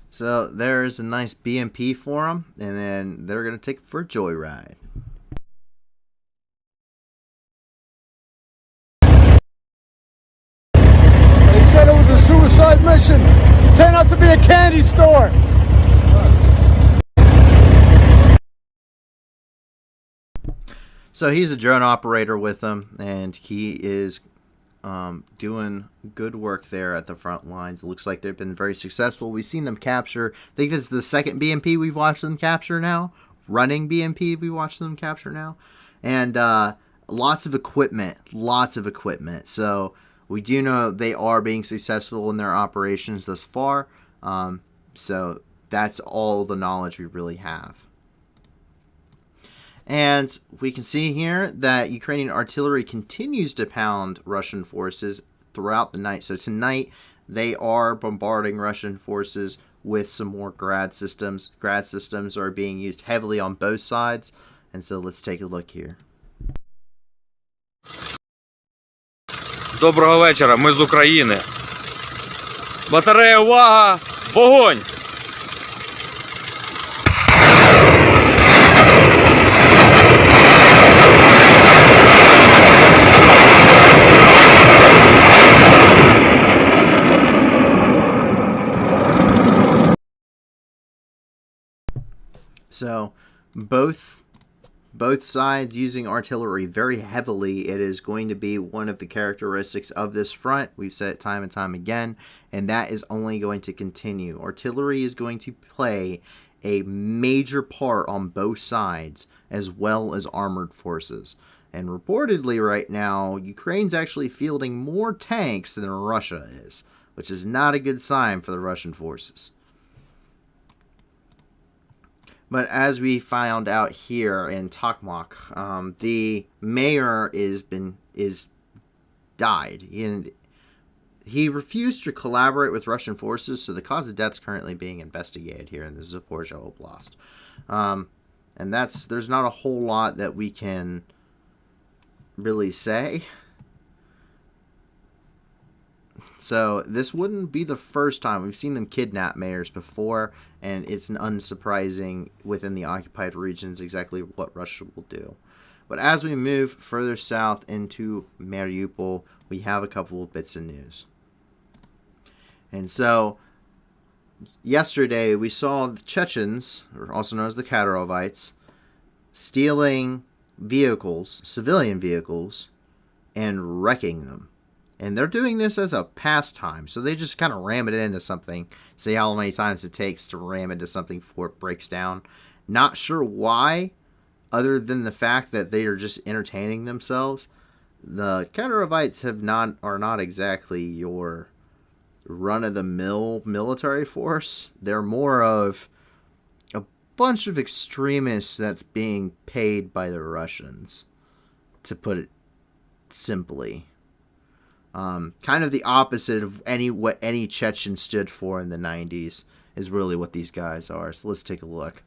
So there's a nice BMP for them, and then they're going to take it for a joyride. They said it was a suicide mission. It turned out to be a candy store. So he's a drone operator with them, and he is doing good work there at the front lines. It looks like they've been very successful. We've seen them capture, I think this is the second BMP we've watched them capture now. Running BMP we watched them capture now. And lots of equipment. So we do know they are being successful in their operations thus far. So that's all the knowledge we really have. And we can see here that Ukrainian artillery continues to pound Russian forces throughout the night. So tonight, they are bombarding Russian forces with some more Grad systems. Grad systems are being used heavily on both sides. And so let's take a look here. Доброго вечора, ми з України. Батарея, увага! Вогонь! So both sides using artillery very heavily. It is going to be one of the characteristics of this front. We've said it time and time again, and that is only going to continue. Artillery is going to play a major part on both sides, as well as armored forces. And reportedly right now, Ukraine's actually fielding more tanks than Russia is, which is not a good sign for the Russian forces. But as we found out here in Tokmak, the mayor is died, and he refused to collaborate with Russian forces. So the cause of death is currently being investigated here in the Zaporizhzhia Oblast. And there's not a whole lot that we can really say. So this wouldn't be the first time. We've seen them kidnap mayors before, and it's unsurprising within the occupied regions exactly what Russia will do. But as we move further south into Mariupol, we have a couple of bits of news. And so yesterday we saw the Chechens, or also known as the Kadyrovites, stealing vehicles, civilian vehicles, and wrecking them. And they're doing this as a pastime. So they just kind of ram it into something. See how many times it takes to ram into something before it breaks down. Not sure why, other than the fact that they are just entertaining themselves. The Kadyrovites are not exactly your run-of-the-mill military force. They're more of a bunch of extremists that's being paid by the Russians, to put it simply. Kind of the opposite of what any Chechen stood for in the 90s is really what these guys are. So let's take a look.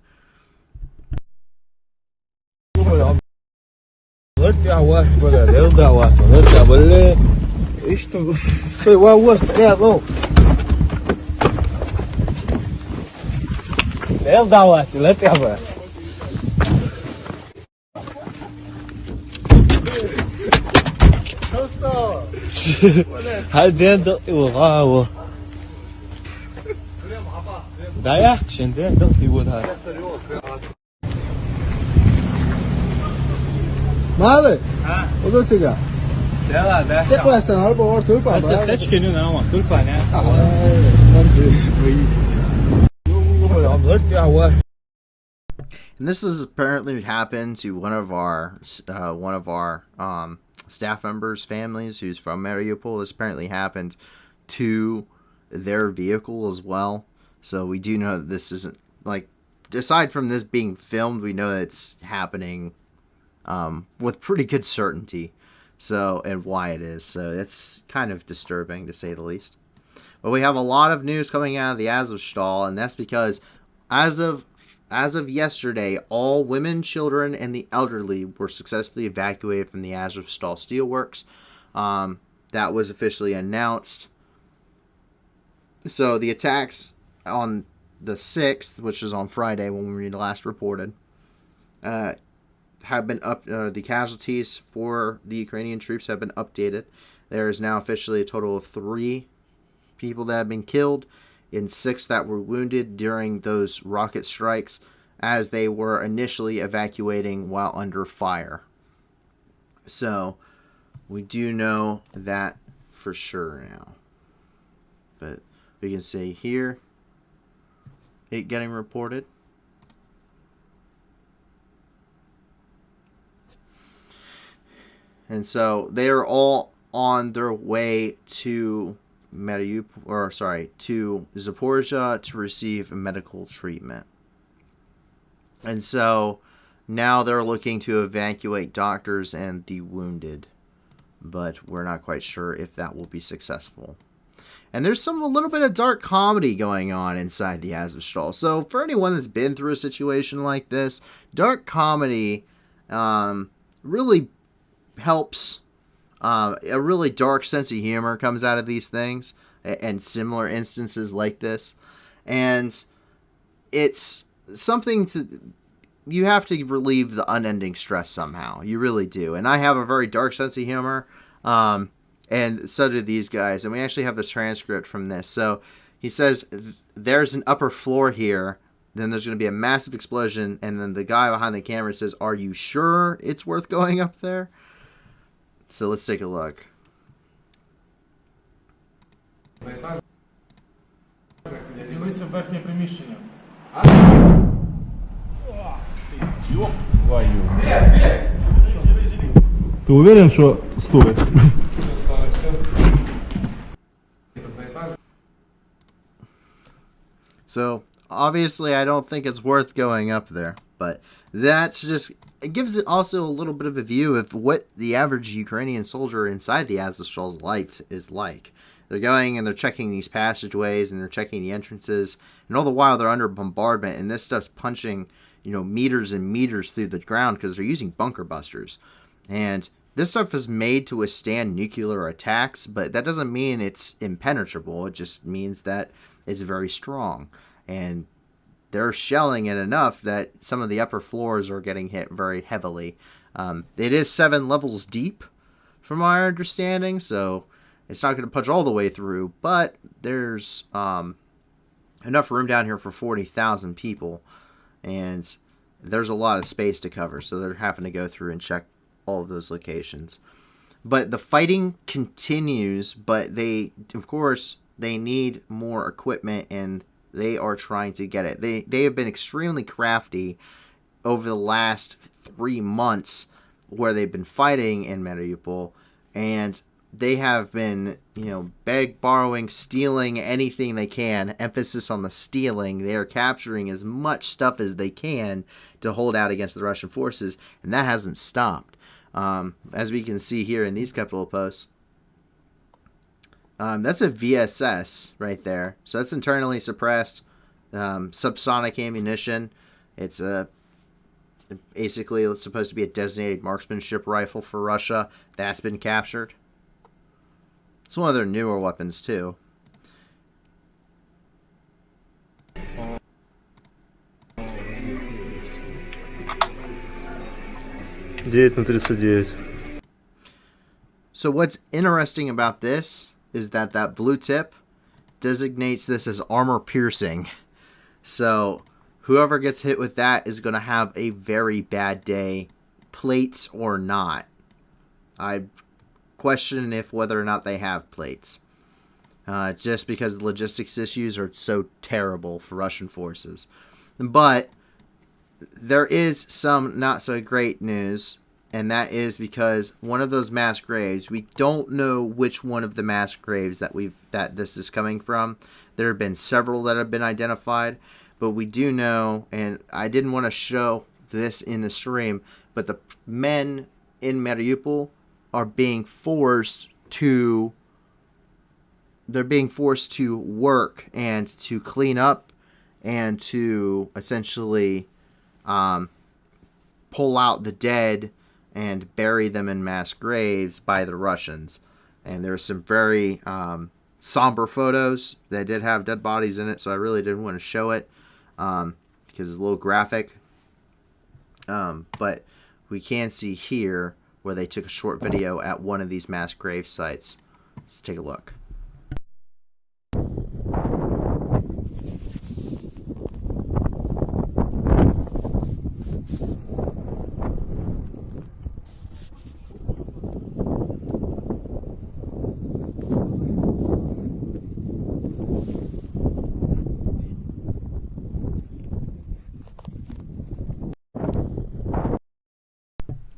Male? O do ciga? Te passa na hora por tulpa. And this has apparently happened to one of our staff members' families who's from Mariupol. This apparently happened to their vehicle as well. So we do know that this isn't, like, aside from this being filmed, we know that it's happening with pretty good certainty. So, and why it is. So it's kind of disturbing, to say the least. But we have a lot of news coming out of the Azovstal, and that's because as of yesterday, all women, children, and the elderly were successfully evacuated from the Azovstal steelworks. That was officially announced. So the attacks on the 6th, which is on Friday when we last reported, have been up. The casualties for the Ukrainian troops have been updated. There is now officially a total of 3 people that have been killed and 6 that were wounded during those rocket strikes as they were initially evacuating while under fire. So we do know that for sure now. But we can see here it getting reported. And so they are all on their way to to Zaporizhzhia to receive medical treatment. And so now they're looking to evacuate doctors and the wounded, but we're not quite sure if that will be successful. And there's a little bit of dark comedy going on inside the Azovstal. So for anyone that's been through a situation like this, dark comedy really helps. A really dark sense of humor comes out of these things and similar instances like this. And it's something you have to relieve the unending stress somehow. You really do. And I have a very dark sense of humor. And so do these guys. And we actually have this transcript from this. So he says, there's an upper floor here. Then there's going to be a massive explosion. And then the guy behind the camera says, are you sure it's worth going up there? So let's take a look. Дивися в верхнє приміщення. Ти уверен, що стоїть? So obviously I don't think it's worth going up there, but that's just, it gives it also a little bit of a view of what the average Ukrainian soldier inside the Azovstal's life is like. They're going and they're checking these passageways and they're checking the entrances, and all the while they're under bombardment, and this stuff's punching, meters and meters through the ground because they're using bunker busters. And this stuff is made to withstand nuclear attacks, but that doesn't mean it's impenetrable. It just means that it's very strong. And they're shelling it enough that some of the upper floors are getting hit very heavily. It is 7 levels deep, from my understanding, so it's not going to punch all the way through, but there's enough room down here for 40,000 people, and there's a lot of space to cover, so they're having to go through and check all of those locations. But the fighting continues, but of course, they need more equipment, and they are trying to get it. They have been extremely crafty over the last 3 months where they've been fighting in Mariupol, and they have been, borrowing, stealing anything they can. Emphasis on the stealing. They are capturing as much stuff as they can to hold out against the Russian forces, and that hasn't stopped. As we can see here in these couple of posts. That's a VSS right there. So that's internally suppressed subsonic ammunition. It's basically it's supposed to be a designated marksmanship rifle for Russia. That's been captured. It's one of their newer weapons too. So what's interesting about this is that blue tip designates this as armor piercing. So whoever gets hit with that is going to have a very bad day, plates or not. I question if whether or not they have plates. Just because the logistics issues are so terrible for Russian forces. But there is some not so great news, and that is because one of those mass graves, we don't know which one of the mass graves that this is coming from. There have been several that have been identified, but we do know, and I didn't want to show this in the stream, but the men in Mariupol are being forced to work and to clean up and to essentially pull out the dead and bury them in mass graves by the Russians. And there's some very somber photos that did have dead bodies in it, so I really didn't want to show it because it's a little graphic. But we can see here where they took a short video at one of these mass grave sites. Let's take a look.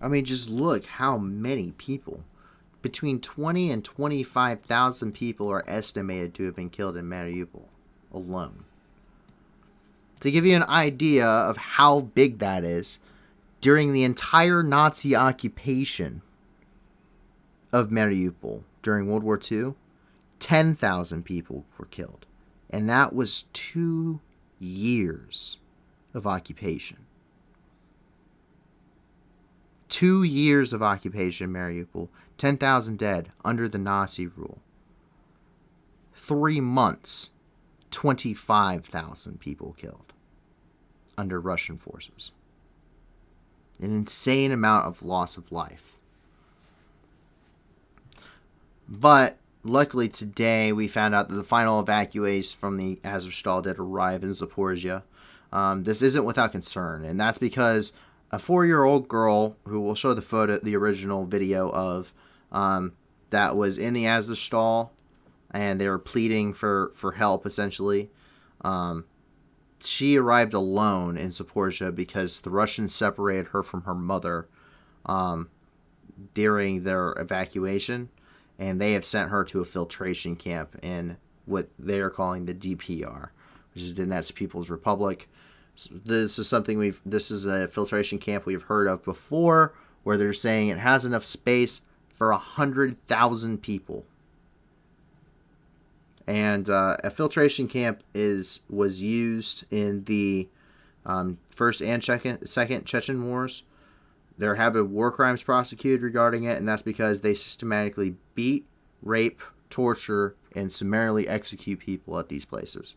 I mean, just look how many people. Between 20 and 25,000 people are estimated to have been killed in Mariupol alone. To give you an idea of how big that is, during the entire Nazi occupation of Mariupol during World War II, 10,000 people were killed. And that was 2 years of occupation. 2 years of occupation in Mariupol, 10,000 dead under the Nazi rule. 3 months, 25,000 people killed under Russian forces. An insane amount of loss of life. But luckily today we found out that the final evacuees from the Azovstal did arrive in Zaporizhia. This isn't without concern, and that's because a 4-year-old girl, who will show the original video of, that was in the Azovstal, and they were pleading for help, essentially. She arrived alone in Zaporizhia because the Russians separated her from her mother during their evacuation, and they have sent her to a filtration camp in what they are calling the DPR, which is Donetsk People's Republic. So this is a filtration camp we've heard of before, where they're saying it has enough space for 100,000 people. And a filtration camp was used in the First and Second Chechen Wars. There have been war crimes prosecuted regarding it, and that's because they systematically beat, rape, torture, and summarily execute people at these places.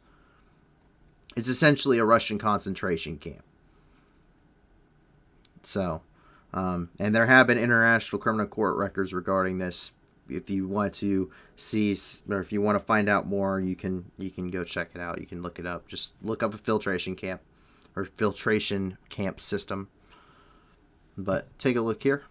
It's essentially a Russian concentration camp. So, and there have been international criminal court records regarding this. If you want to see, or if you want to find out more, you can go check it out. You can look it up. Just look up a filtration camp or filtration camp system. But take a look here.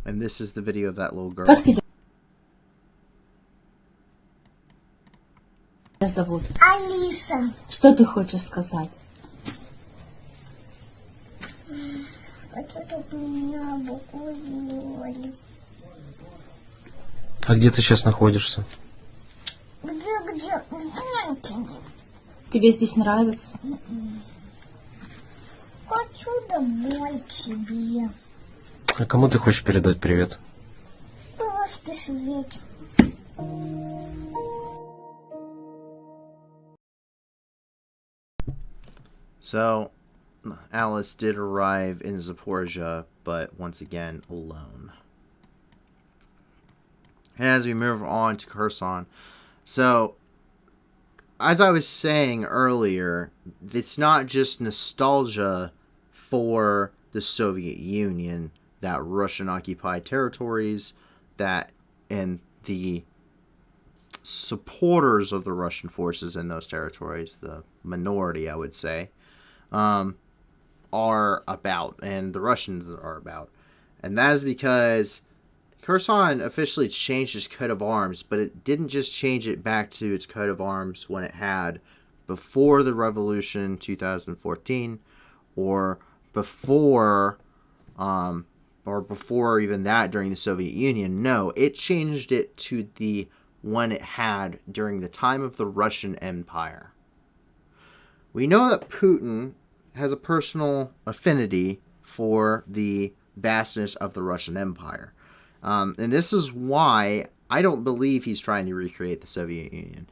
And this is the video of that little girl. Как тебя зовут? Алиса. Что ты хочешь сказать? Хочу, чтобы меня букву сделали. А где ты сейчас находишься? Где? В Бункере. Тебе здесь нравится? Хочу домой к себе. А кому ты хочешь передать привет? Ложки Свете. So, Alice did arrive in Zaporizhia, but once again, alone. And as we move on to Kherson, so, as I was saying earlier, it's not just nostalgia for the Soviet Union, that Russian-occupied territories, and the supporters of the Russian forces in those territories, the minority, I would say, are about, and the Russians are about. And that is because Kherson officially changed its coat of arms, but it didn't just change it back to its coat of arms when it had before the revolution 2014, or before even that during the Soviet Union. No, it changed it to the one it had during the time of the Russian Empire. We know that Putin has a personal affinity for the vastness of the Russian Empire. And this is why I don't believe he's trying to recreate the Soviet Union,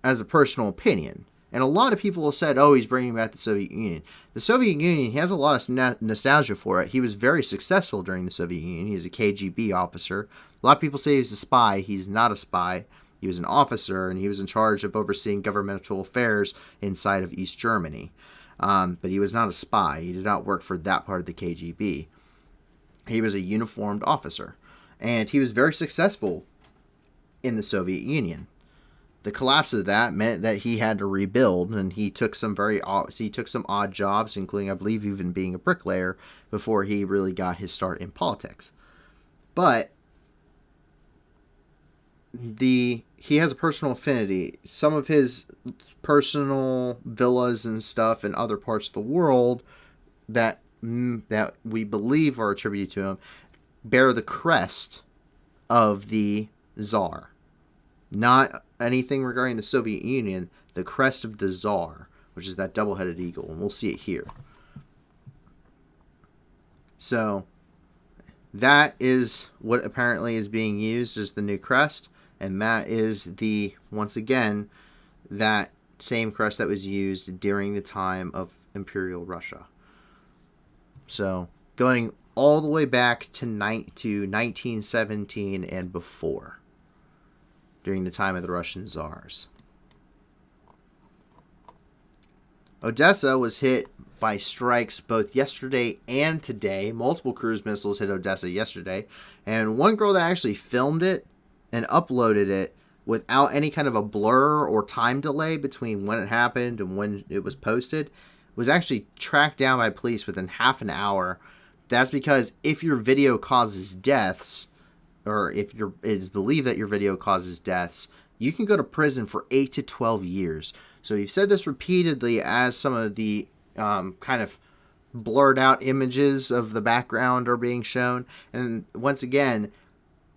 as a personal opinion. And a lot of people have said, oh, he's bringing back the Soviet Union. The Soviet Union, he has a lot of nostalgia for it. He was very successful during the Soviet Union. He's a KGB officer. A lot of people say he's a spy. He's not a spy. He was an officer, and he was in charge of overseeing governmental affairs inside of East Germany. But he was not a spy. He did not work for that part of the KGB. He was a uniformed officer. And he was very successful in the Soviet Union. The collapse of that meant that he had to rebuild, and he took some odd jobs, including, I believe, even being a bricklayer, before he really got his start in politics. But he has a personal affinity. Some of his personal villas and stuff in other parts of the world that we believe are attributed to him bear the crest of the Tsar. Not anything regarding the Soviet Union, the crest of the Tsar, which is that double-headed eagle, and we'll see it here. So, that is what apparently is being used as the new crest, and that is once again, that same crest that was used during the time of Imperial Russia. So, going all the way back to 1917 and before, during the time of the Russian Tsars. Odessa was hit by strikes both yesterday and today. Multiple cruise missiles hit Odessa yesterday. And one girl that actually filmed it and uploaded it without any kind of a blur or time delay between when it happened and when it was posted was actually tracked down by police within half an hour That's because if your video causes deaths, or if it is believed that your video causes deaths, you can go to prison for 8 to 12 years. So you've said this repeatedly as some of the kind of blurred out images of the background are being shown. And once again,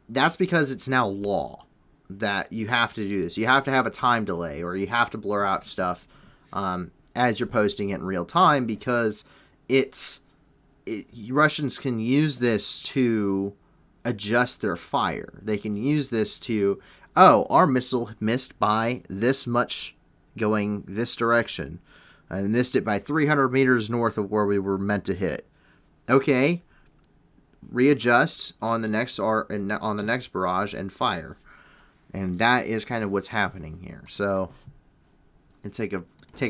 that's because it's now law that you have to do this. You have to have a time delay, or you have to blur out stuff as you're posting it in real time, because Russians can use this to adjust their fire. They can use this to, oh, our missile missed by this much going this direction, and missed it by 300 meters north of where we were meant to hit. Okay, readjust on the next barrage and fire. And that is kind of what's happening here. So, and take a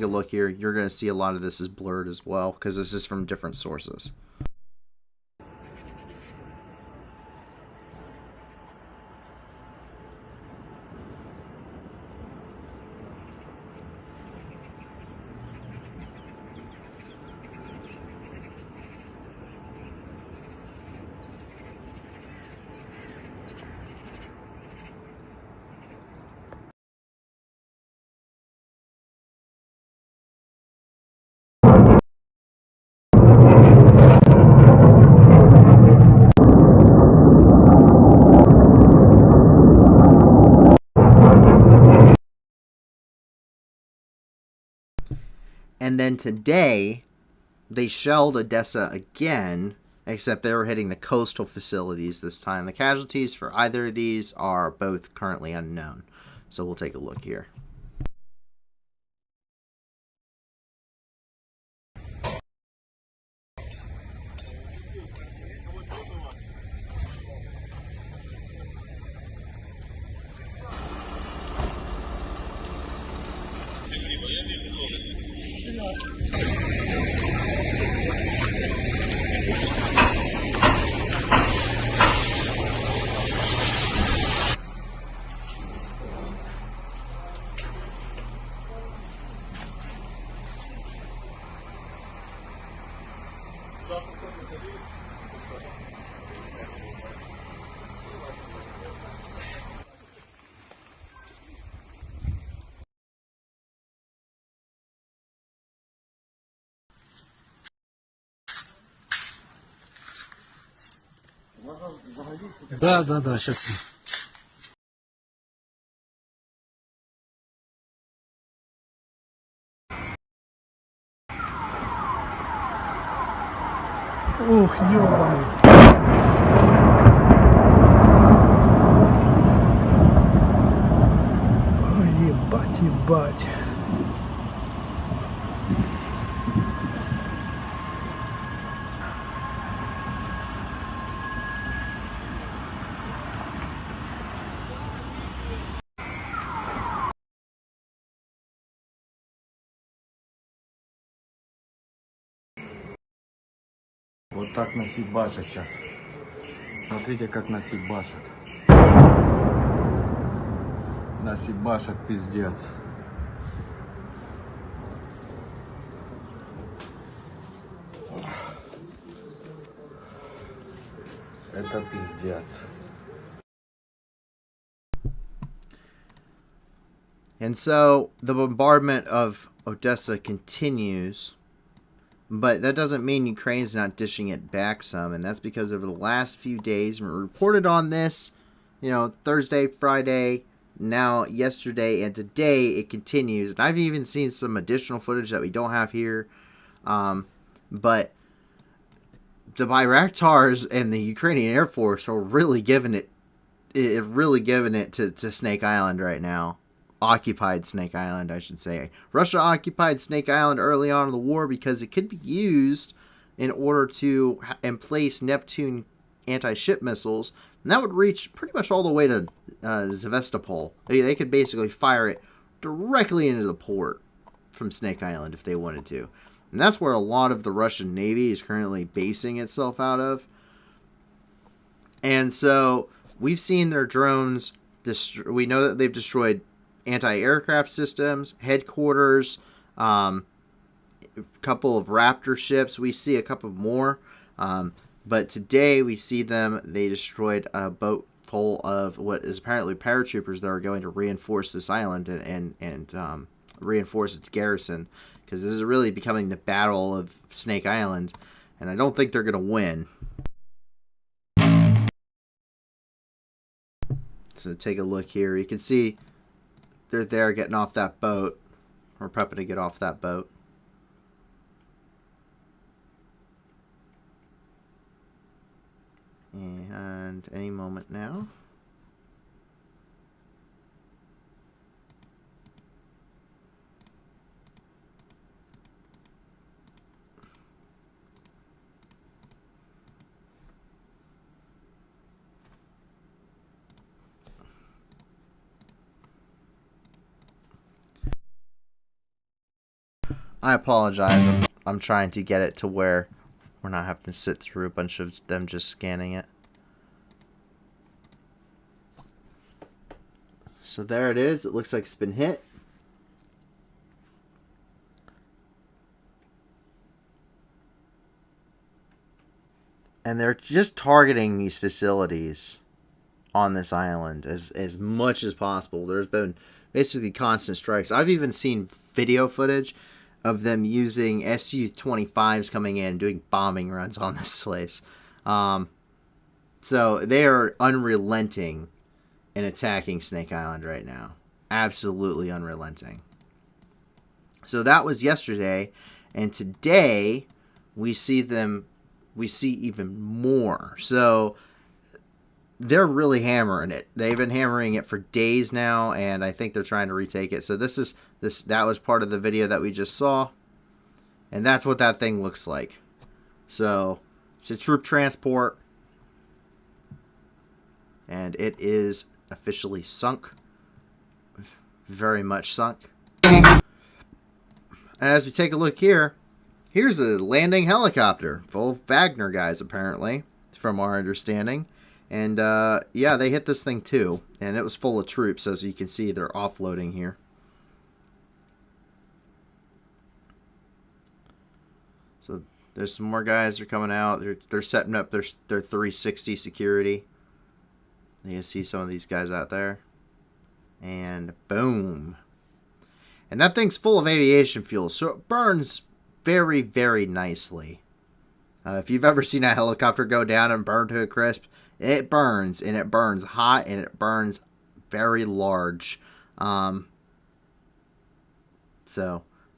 look here. You're going to see a lot of this is blurred as well, because this is from different sources. And then today, they shelled Odessa again, except they were hitting the coastal facilities this time. The casualties for either of these are both currently unknown. So we'll take a look here. Да, сейчас. Ух, ёбаный. Ой, ебать. Вот так нас ебашат сейчас. Смотрите, как нас ебашат. Нас ебашат, пиздец. Это пиздец. And so the bombardment of Odessa continues, but that doesn't mean Ukraine's not dishing it back some, and that's because over the last few days, we reported on this, Thursday, Friday, now yesterday, and today it continues. And I've even seen some additional footage that we don't have here, but the Bayraktars and the Ukrainian Air Force are really giving it to Snake Island right now. Occupied Snake Island, I should say. Russia occupied Snake Island early on in the war because it could be used in order to emplace Neptune anti-ship missiles, and that would reach pretty much all the way to Sevastopol. They could basically fire it directly into the port from Snake Island if they wanted to. And that's where a lot of the Russian Navy is currently basing itself out of. And so we've seen their drones. We know that they've destroyed anti-aircraft systems, headquarters, a couple of Raptor ships. We see a couple more. But today we see them. They destroyed a boat full of what is apparently paratroopers that are going to reinforce this island and reinforce its garrison, because this is really becoming the battle of Snake Island, and I don't think they're going to win. So take a look here. You can see they're there getting off that boat, or prepping to get off that boat. And any moment now. I apologize. I'm trying to get it to where we're not having to sit through a bunch of them just scanning it. So there it is. It looks like it's been hit. And they're just targeting these facilities on this island as much as possible. There's been basically constant strikes. I've even seen video footage of them using Su-25s coming in, doing bombing runs on this place. So they are unrelenting in attacking Snake Island right now. Absolutely unrelenting. So that was yesterday, and today we see even more. So they're really hammering it. They've been hammering it for days now, and I think they're trying to retake it. So that was part of the video that we just saw, and that's what that thing looks like. So it's a troop transport, and it is officially sunk. Very much sunk. And as we take a look here, here's a landing helicopter full of Wagner guys, apparently, from our understanding. And, yeah, they hit this thing too. And it was full of troops, as you can see. They're offloading here. So there's some more guys that are coming out. They're setting up their 360 security. You can see some of these guys out there. And boom. And that thing's full of aviation fuel, so it burns very, very nicely. If you've ever seen a helicopter go down and burn to a crisp, it burns, and it burns hot, and it burns very large. So,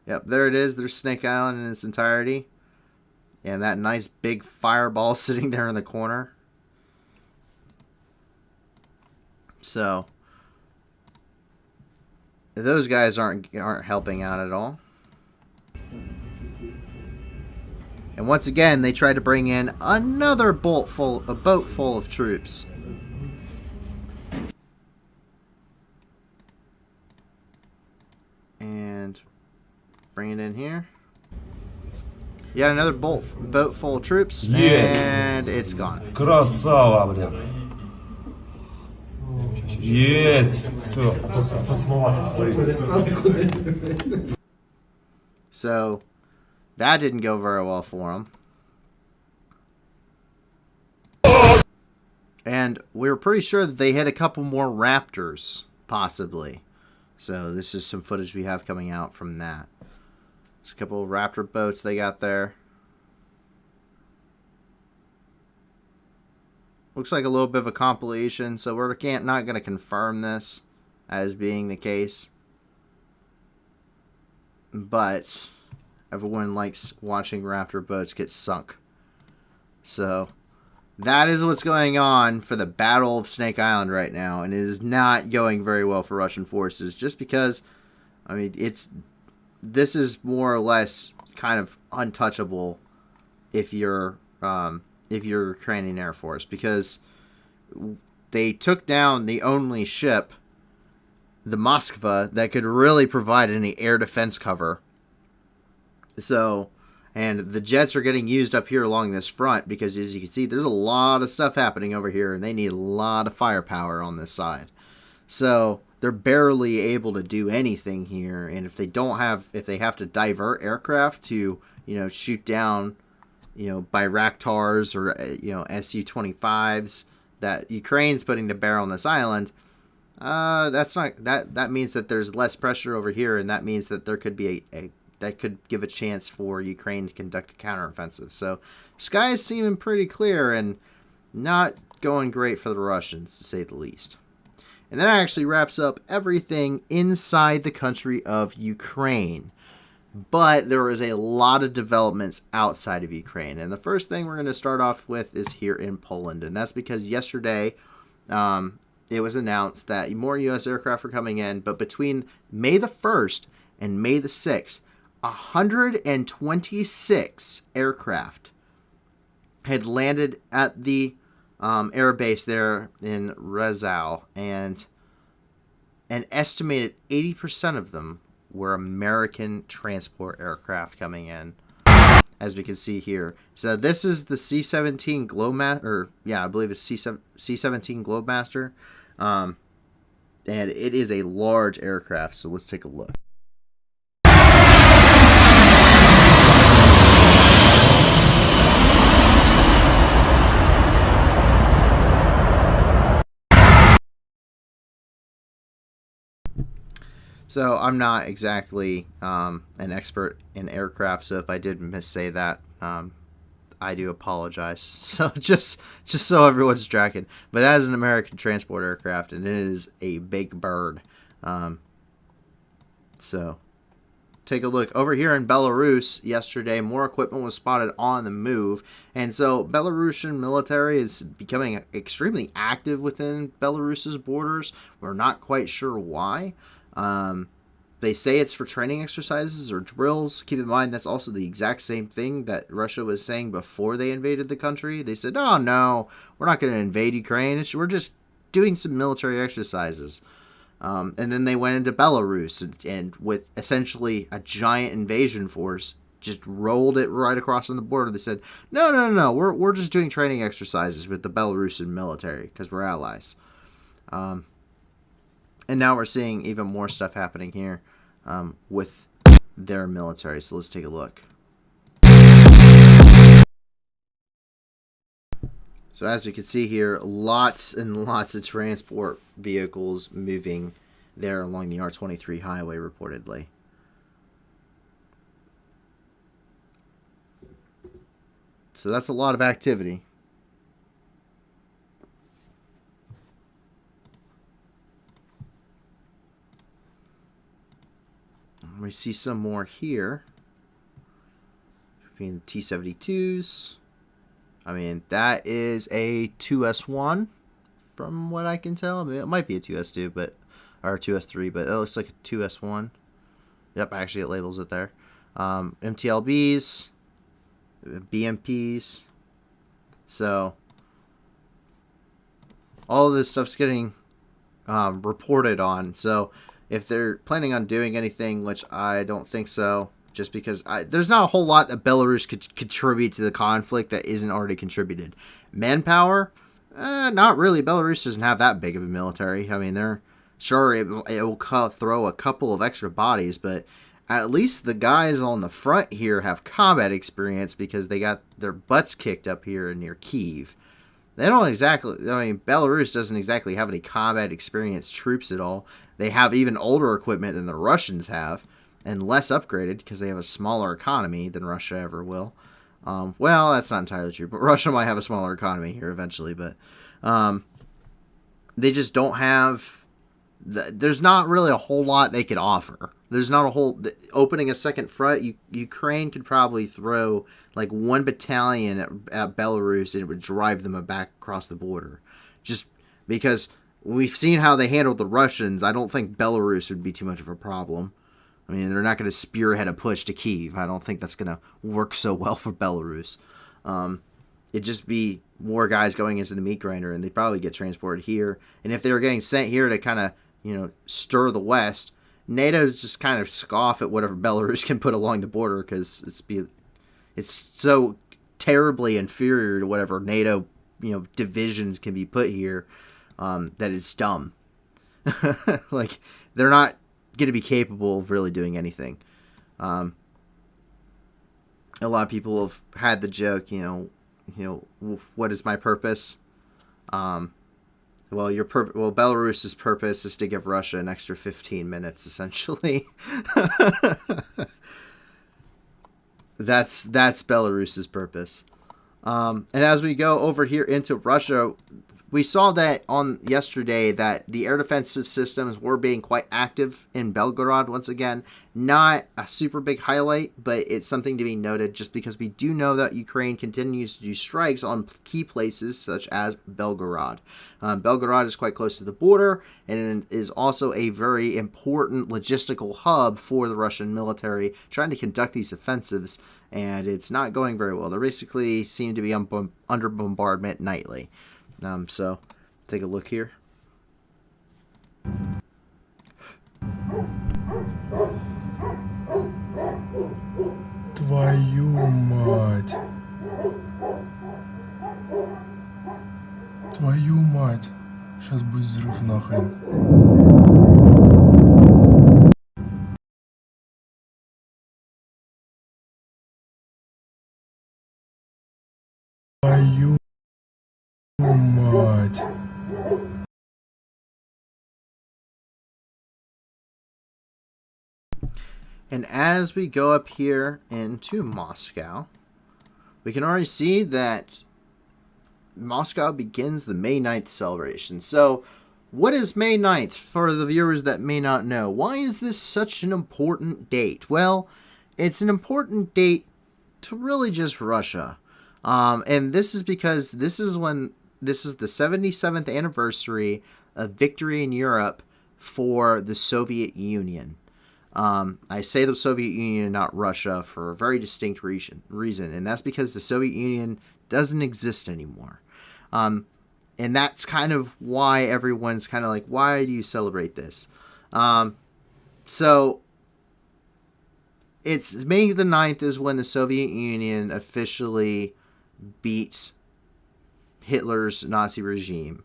yep, there it is. There's Snake Island in its entirety. And that nice big fireball sitting there in the corner. So, those guys aren't helping out at all. And once again, they tried to bring in another boat full of troops. And bring it in here. Yeah, another boat full of troops, and it's gone. Красава, блин. Есть. Все. So, that didn't go very well for them. And we were pretty sure that they hit a couple more Raptors, possibly. So this is some footage we have coming out from that. There's a couple of Raptor boats they got there. Looks like a little bit of a compilation, so we're not going to confirm this as being the case. But everyone likes watching Raptor boats get sunk. So that is what's going on for the Battle of Snake Island right now, and it is not going very well for Russian forces, just because, I mean, this is more or less kind of untouchable if you're Ukrainian Air Force, because they took down the only ship, the Moskva, that could really provide any air defense cover. So, and the jets are getting used up here along this front because, as you can see, there's a lot of stuff happening over here, and they need a lot of firepower on this side. So they're barely able to do anything here, and if they have to divert aircraft to, shoot down Bayraktars or Su-25s that Ukraine's putting to bear on this island, that means that there's less pressure over here, and that means that there could be that could give a chance for Ukraine to conduct a counteroffensive. So sky is seeming pretty clear and not going great for the Russians, to say the least. And that actually wraps up everything inside the country of Ukraine. But there is a lot of developments outside of Ukraine. And the first thing we're going to start off with is here in Poland. And that's because yesterday it was announced that more U.S. aircraft were coming in. But between May the 1st and May the 6th, 126 aircraft had landed at the air base there in Rzeszów. And an estimated 80% of them were American transport aircraft coming in, as we can see here. So this is the C-17 Globemaster, I believe it's C-17 Globemaster, and it is a large aircraft. So let's take a look. So I'm not exactly an expert in aircraft, so if I did missay that, I do apologize. So just so everyone's tracking, but that is an American transport aircraft, and it is a big bird. So take a look over here in Belarus. Yesterday, more equipment was spotted on the move, and so Belarusian military is becoming extremely active within Belarus's borders. We're not quite sure why. They say it's for training exercises or drills. Keep in mind, that's also the exact same thing that Russia was saying before they invaded the country. They said, oh, no, we're not going to invade Ukraine. We're just doing some military exercises. And then they went into Belarus and with essentially a giant invasion force, just rolled it right across on the border. They said, no, we're just doing training exercises with the Belarusian military because we're allies. And now we're seeing even more stuff happening here with their military. So let's take a look. So as we can see here, lots and lots of transport vehicles moving there along the R-23 highway reportedly. So that's a lot of activity. We see some more here. Between the T-72s. I mean, that is a 2S1 from what I can tell. I mean, it might be a 2S2, or 2S3, but it looks like a 2S1. Yep, actually it labels it there. MTLBs, BMPs. So, all of this stuff's getting reported on. So, if they're planning on doing anything, which I don't think so, just because there's not a whole lot that Belarus could contribute to the conflict that isn't already contributed. Manpower? Not really. Belarus doesn't have that big of a military. I mean, they're sure it will throw a couple of extra bodies, but at least the guys on the front here have combat experience because they got their butts kicked up here near Kyiv. They don't exactly, I mean, Belarus doesn't exactly have any combat experienced troops at all. They have even older equipment than the Russians have, and less upgraded because they have a smaller economy than Russia ever will. Well, that's not entirely true, but Russia might have a smaller economy here eventually, but they just don't have, there's not really a whole lot they could offer. There's not a whole, opening a second front, Ukraine could probably throw like one battalion at Belarus and it would drive them back across the border. Just because we've seen how they handled the Russians, I don't think Belarus would be too much of a problem. I mean, they're not going to spearhead a push to Kyiv. I don't think that's going to work so well for Belarus. It'd just be more guys going into the meat grinder, and they'd probably get transported here. And if they were getting sent here to kind of, stir the West, NATO's just kind of scoff at whatever Belarus can put along the border because it's so terribly inferior to whatever NATO, divisions can be put here that it's dumb. Like, they're not going to be capable of really doing anything. a lot of people have had the joke, what is my purpose? Well, Belarus's purpose is to give Russia an extra 15 minutes, essentially. That's Belarus's purpose. And as we go over here into Russia, we saw that on yesterday that the air defensive systems were being quite active in Belgorod once again. Not a super big highlight, but it's something to be noted just because we do know that Ukraine continues to do strikes on key places such as Belgorod. Belgorod is quite close to the border and is also a very important logistical hub for the Russian military trying to conduct these offensives, and it's not going very well. They basically seem to be under bombardment nightly. So, take a look here. Твою мать. Твою мать. Сейчас будет взрыв нахрен. Твою мать. And as we go up here into Moscow, we can already see that Moscow begins the May 9th celebration. So, what is May 9th for the viewers that may not know? Why is this such an important date? Well, it's an important date to really just Russia. And this is because this is the 77th anniversary of victory in Europe for the Soviet Union. I say the Soviet Union, not Russia, for a very distinct reason, and that's because the Soviet Union doesn't exist anymore. And that's kind of why everyone's kind of like, why do you celebrate this? So, it's May the 9th is when the Soviet Union officially beat Hitler's Nazi regime.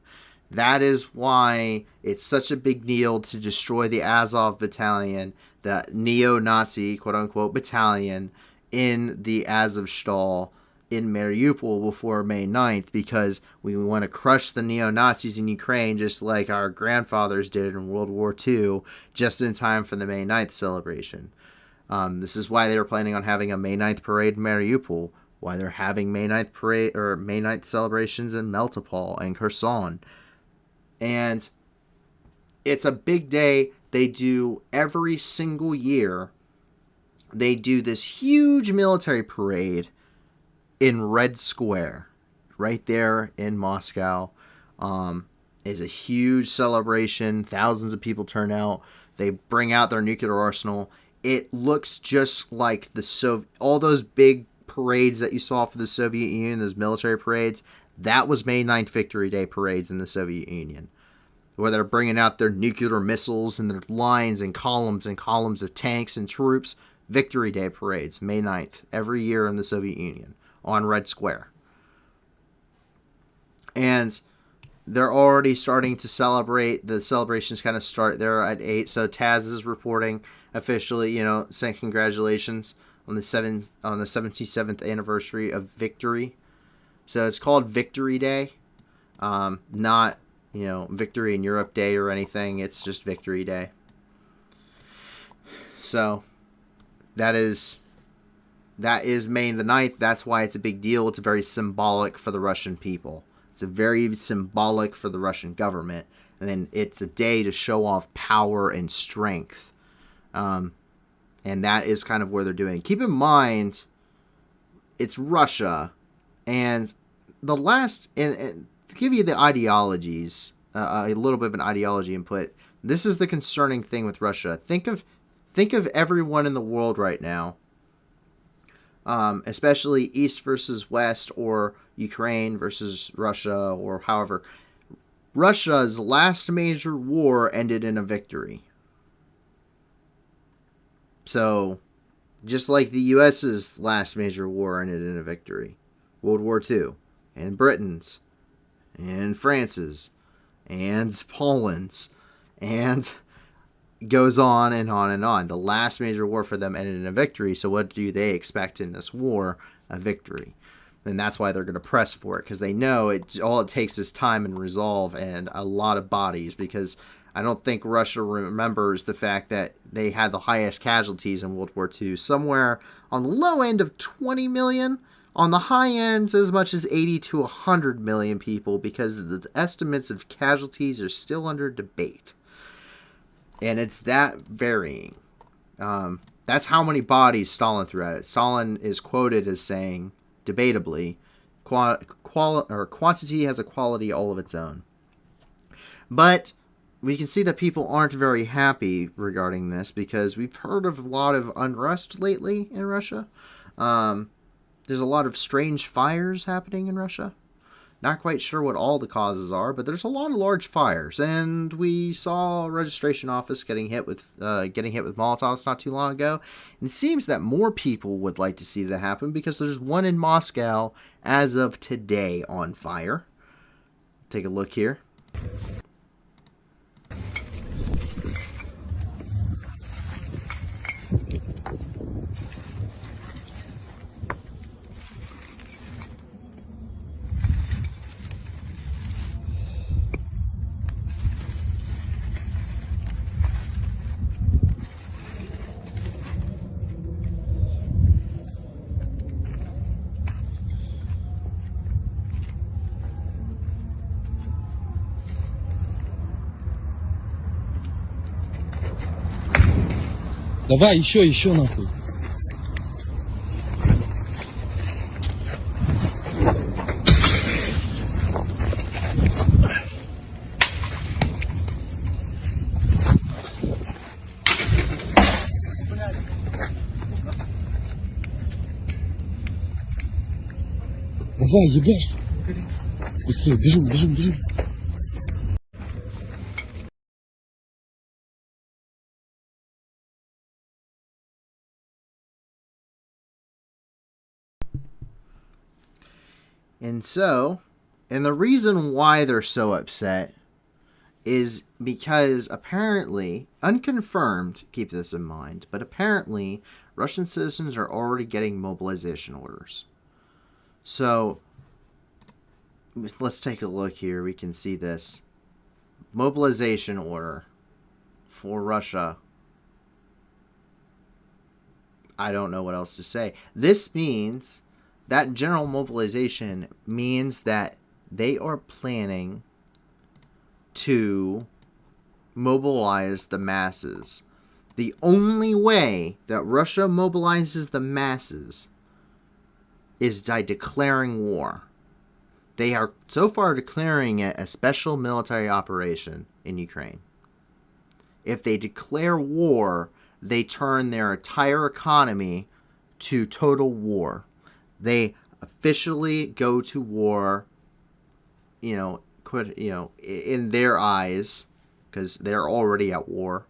That is why it's such a big deal to destroy the Azov battalion, the neo-Nazi, quote-unquote, battalion in the Azovstal in Mariupol before May 9th, because we want to crush the neo-Nazis in Ukraine just like our grandfathers did in World War II, just in time for the May 9th celebration. This is why they were planning on having a May 9th parade in Mariupol, why they're having May 9th parade or May 9th celebrations in Melitopol and Kherson. And it's a big day. They do every single year. They do this huge military parade in Red Square, right there in Moscow. Is a huge celebration. Thousands of people turn out. They bring out their nuclear arsenal. It looks just like all those big parades that you saw for the Soviet Union, those military parades. That was May 9th Victory Day parades in the Soviet Union, where they're bringing out their nuclear missiles and their lines and columns of tanks and troops. Victory Day parades, May 9th, every year in the Soviet Union on Red Square. And they're already starting to celebrate. The celebrations kind of start there at 8. So Taz is reporting officially, saying congratulations on the 77th anniversary of victory. So it's called Victory Day, not Victory in Europe Day or anything. It's just Victory Day. So that is May the 9th. That's why it's a big deal. It's very symbolic for the Russian people. It's a very symbolic for the Russian government. And then it's a day to show off power and strength. And that is kind of where they're doing. Keep in mind, it's Russia. And and to give you the ideologies, a little bit of an ideology input, this is the concerning thing with Russia. Think of everyone in the world right now, especially East versus West or Ukraine versus Russia or however. Russia's last major war ended in a victory. So, just like the U.S.'s last major war ended in a victory. World War II. And Britain's. And France's. And Poland's. And goes on and on and on. The last major war for them ended in a victory. So what do they expect in this war? A victory. And that's why they're going to press for it, because they know all it takes is time and resolve and a lot of bodies, because I don't think Russia remembers the fact that they had the highest casualties in World War II, somewhere on the low end of 20 million, on the high end as much as 80 to 100 million people, because the estimates of casualties are still under debate. And it's that varying. That's how many bodies Stalin threw at it. Stalin is quoted as saying, debatably, quantity has a quality all of its own. But we can see that people aren't very happy regarding this, because we've heard of a lot of unrest lately in Russia. There's a lot of strange fires happening in Russia. Not quite sure what all the causes are, but there's a lot of large fires, and we saw a registration office getting hit with Molotovs not too long ago. And it seems that more people would like to see that happen, because there's one in Moscow as of today on fire. Take a look here. Давай, еще нахуй. Давай, ебашь. Быстрее, бежим. And the reason why they're so upset is because apparently, unconfirmed, keep this in mind, but apparently Russian citizens are already getting mobilization orders. So let's take a look here. We can see this. Mobilization order for Russia. I don't know what else to say. This means that general mobilization means that they are planning to mobilize the masses. The only way that Russia mobilizes the masses is by declaring war. They are so far declaring it a special military operation in Ukraine. If they declare war, they turn their entire economy to total war. They officially go to war, in their eyes, because they're already at war.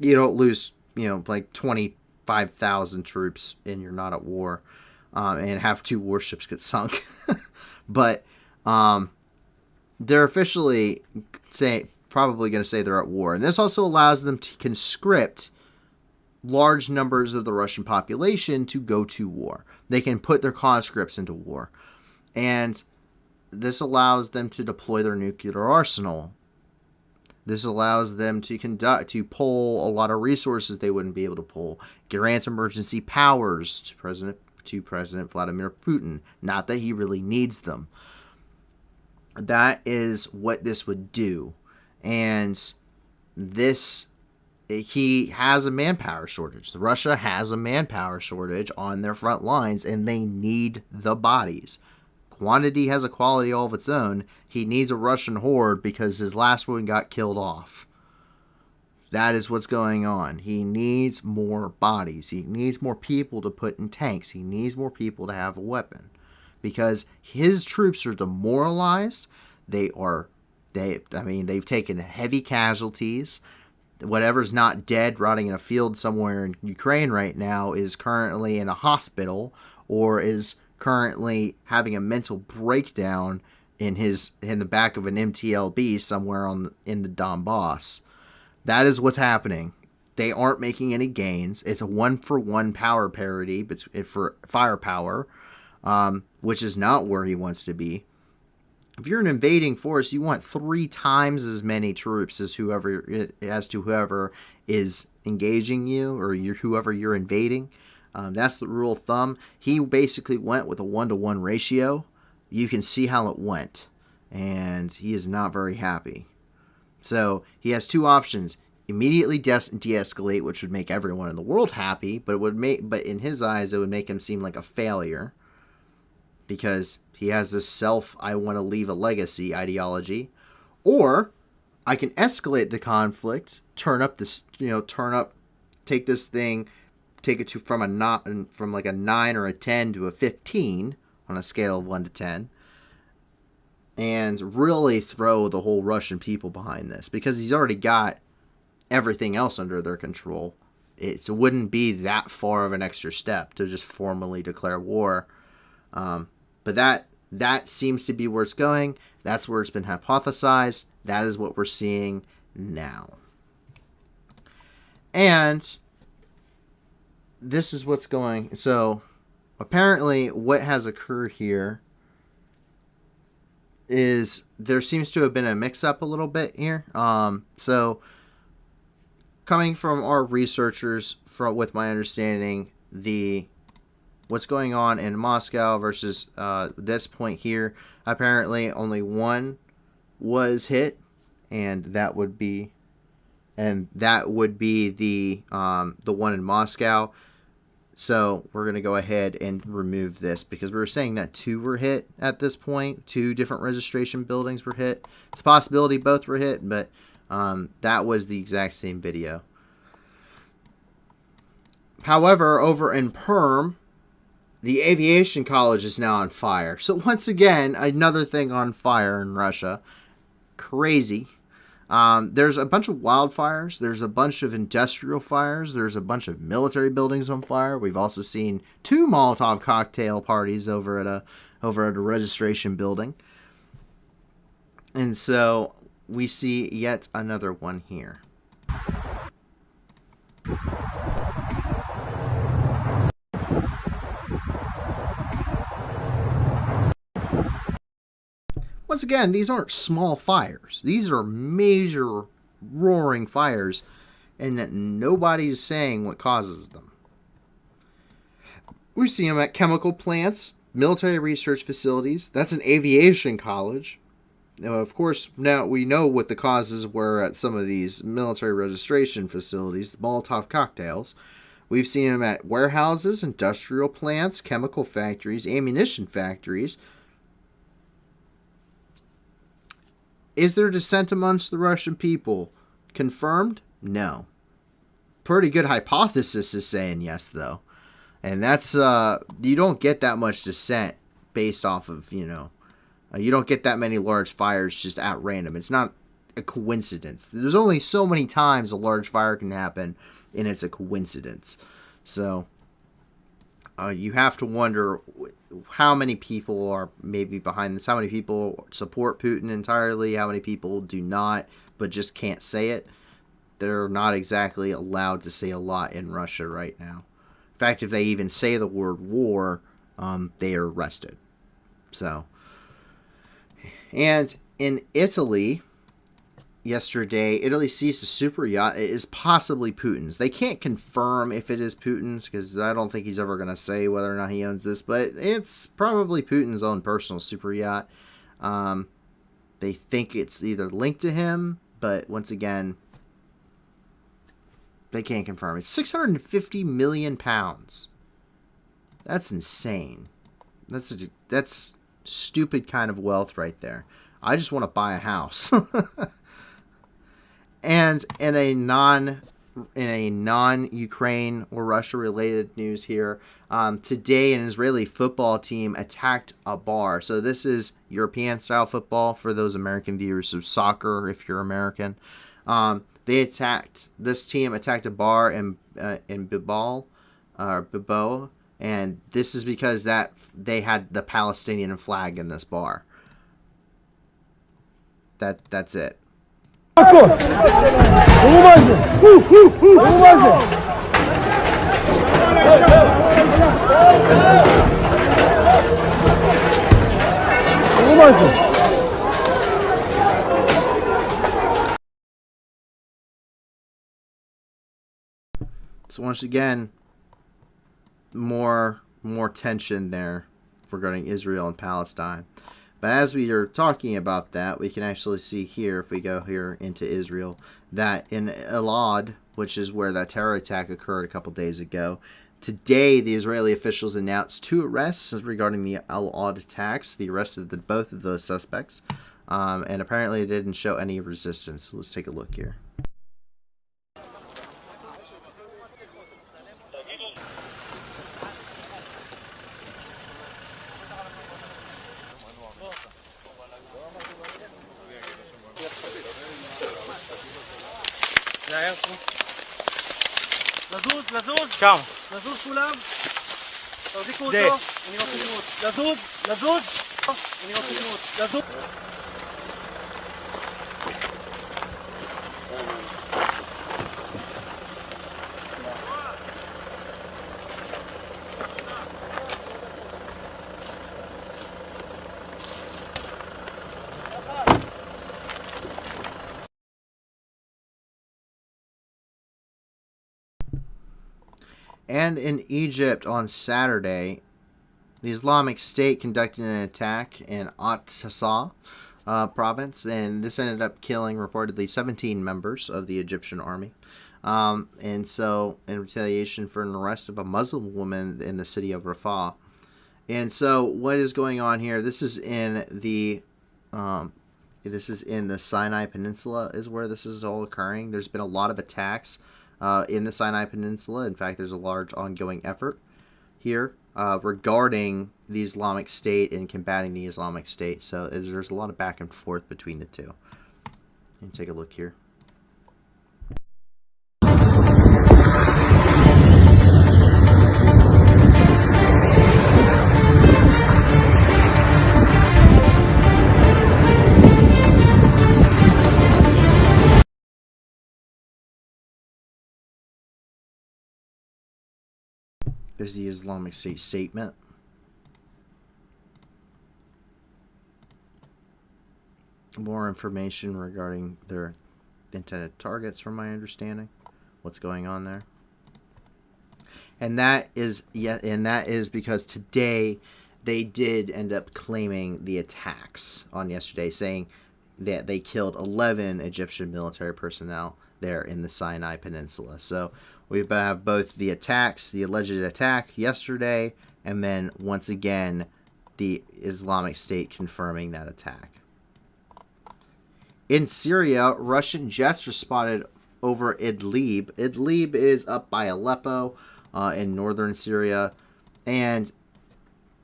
You don't lose, like 25,000 troops and you're not at war, and have 2 warships get sunk. But they're officially probably going to say they're at war. And this also allows them to conscript large numbers of the Russian population to go to war. They can put their conscripts into war. And this allows them to deploy their nuclear arsenal. This allows them to pull a lot of resources they wouldn't be able to pull. Grants emergency powers to President Vladimir Putin. Not that he really needs them. That is what this would do. And he has a manpower shortage. Russia has a manpower shortage on their front lines, and they need the bodies. Quantity has a quality all of its own. He needs a Russian horde because his last one got killed off. That is what's going on. He needs more bodies. He needs more people to put in tanks. He needs more people to have a weapon. Because his troops are demoralized. They've taken heavy casualties. Whatever's not dead rotting in a field somewhere in Ukraine right now is currently in a hospital or is currently having a mental breakdown in the back of an MTLB somewhere in the Donbass. That is what's happening. They aren't making any gains. It's a 1-for-1 power parity for firepower, which is not where he wants to be. If you're an invading force, you want 3 times as many troops as whoever is engaging you, or whoever you're invading. That's the rule of thumb. He basically went with a 1-to-1 ratio. You can see how it went, and he is not very happy. So he has 2 options: immediately de-escalate, which would make everyone in the world happy, but but in his eyes, it would make him seem like a failure, because he has this I want to leave a legacy ideology. Or I can escalate the conflict, take this thing, take it to from like a 9 or a 10 to a 15 on a scale of 1 to 10, and really throw the whole Russian people behind this, because he's already got everything else under their control. It wouldn't be that far of an extra step to just formally declare war. But that seems to be where it's going. That's where it's been hypothesized. That is what we're seeing now. And this is what's going. So apparently what has occurred here is there seems to have been a mix-up a little bit here. So coming from our researchers, with my understanding, what's going on in Moscow versus this point here, apparently only one was hit, and that would be the one in Moscow. So we're going to go ahead and remove this, because we were saying that 2 were hit at this point. 2 different registration buildings were hit. It's a possibility both were hit, but that was the exact same video. However, over in Perm, the aviation college is now on fire. So once again, another thing on fire in Russia. Crazy. There's a bunch of wildfires. There's a bunch of industrial fires. There's a bunch of military buildings on fire. We've also seen 2 Molotov cocktail parties over at a registration building. And so we see yet another one here. Once again, these aren't small fires. These are major roaring fires, and that nobody's saying what causes them. We've seen them at chemical plants, military research facilities. That's an aviation college. Now, of course, now we know what the causes were at some of these military registration facilities, the Molotov cocktails. We've seen them at warehouses, industrial plants, chemical factories, ammunition factories. Is there dissent amongst the Russian people? Confirmed? No. Pretty good hypothesis is saying yes, though. And that's, you don't get that much dissent based off of, you don't get that many large fires just at random. It's not a coincidence. There's only so many times a large fire can happen, and it's a coincidence. So, you have to wonder how many people are maybe behind this, how many people support Putin entirely, how many people do not, but just can't say it. They're not exactly allowed to say a lot in Russia right now. In fact, if they even say the word war, they are arrested. So, and in Italy, yesterday, Italy seized a super yacht. It is possibly Putin's. They can't confirm if it is Putin's, because I don't think he's ever going to say whether or not he owns this, but it's probably Putin's own personal super yacht. They think it's either linked to him, but once again, they can't confirm. It's 650 million pounds. That's insane. That's stupid kind of wealth right there. I just want to buy a house. And in a non-Ukraine or Russia related news here, today an Israeli football team attacked a bar. So this is European style football for those American viewers of soccer. If you're American, this team attacked a bar in Bibal, and this is because that they had the Palestinian flag in this bar. That's it. So once again, more tension there regarding Israel and Palestine. But as we are talking about that, we can actually see here, if we go here into Israel, that in Elad, which is where that terror attack occurred a couple days ago, today the Israeli officials announced 2 arrests regarding the Elad attacks. They arrested both of those suspects, and apparently they didn't show any resistance. So let's take a look here. לזוז, שם. לזוז כולם. תחזיקו אותו. אני רוצה לראות. לזוז. אני רוצה לראות. לזוז. And in Egypt on Saturday, the Islamic State conducted an attack in At-Tassa province, and this ended up killing reportedly 17 members of the Egyptian army. And so, in retaliation for an arrest of a Muslim woman in the city of Rafah. And so, what is going on here? This is in the Sinai Peninsula, is where this is all occurring. There's been a lot of attacks in the Sinai Peninsula. In fact, there's a large ongoing effort here regarding the Islamic State and combating the Islamic State. So there's a lot of back and forth between the two. And take a look here. There's the Islamic State statement. More information regarding their intended targets, from my understanding. What's going on there? And that is because today they did end up claiming the attacks on yesterday, saying that they killed 11 Egyptian military personnel there in the Sinai Peninsula. So we have both the attacks, the alleged attack yesterday, and then once again the Islamic State confirming that attack. In Syria, Russian jets are spotted over Idlib. Idlib is up by Aleppo in northern Syria, and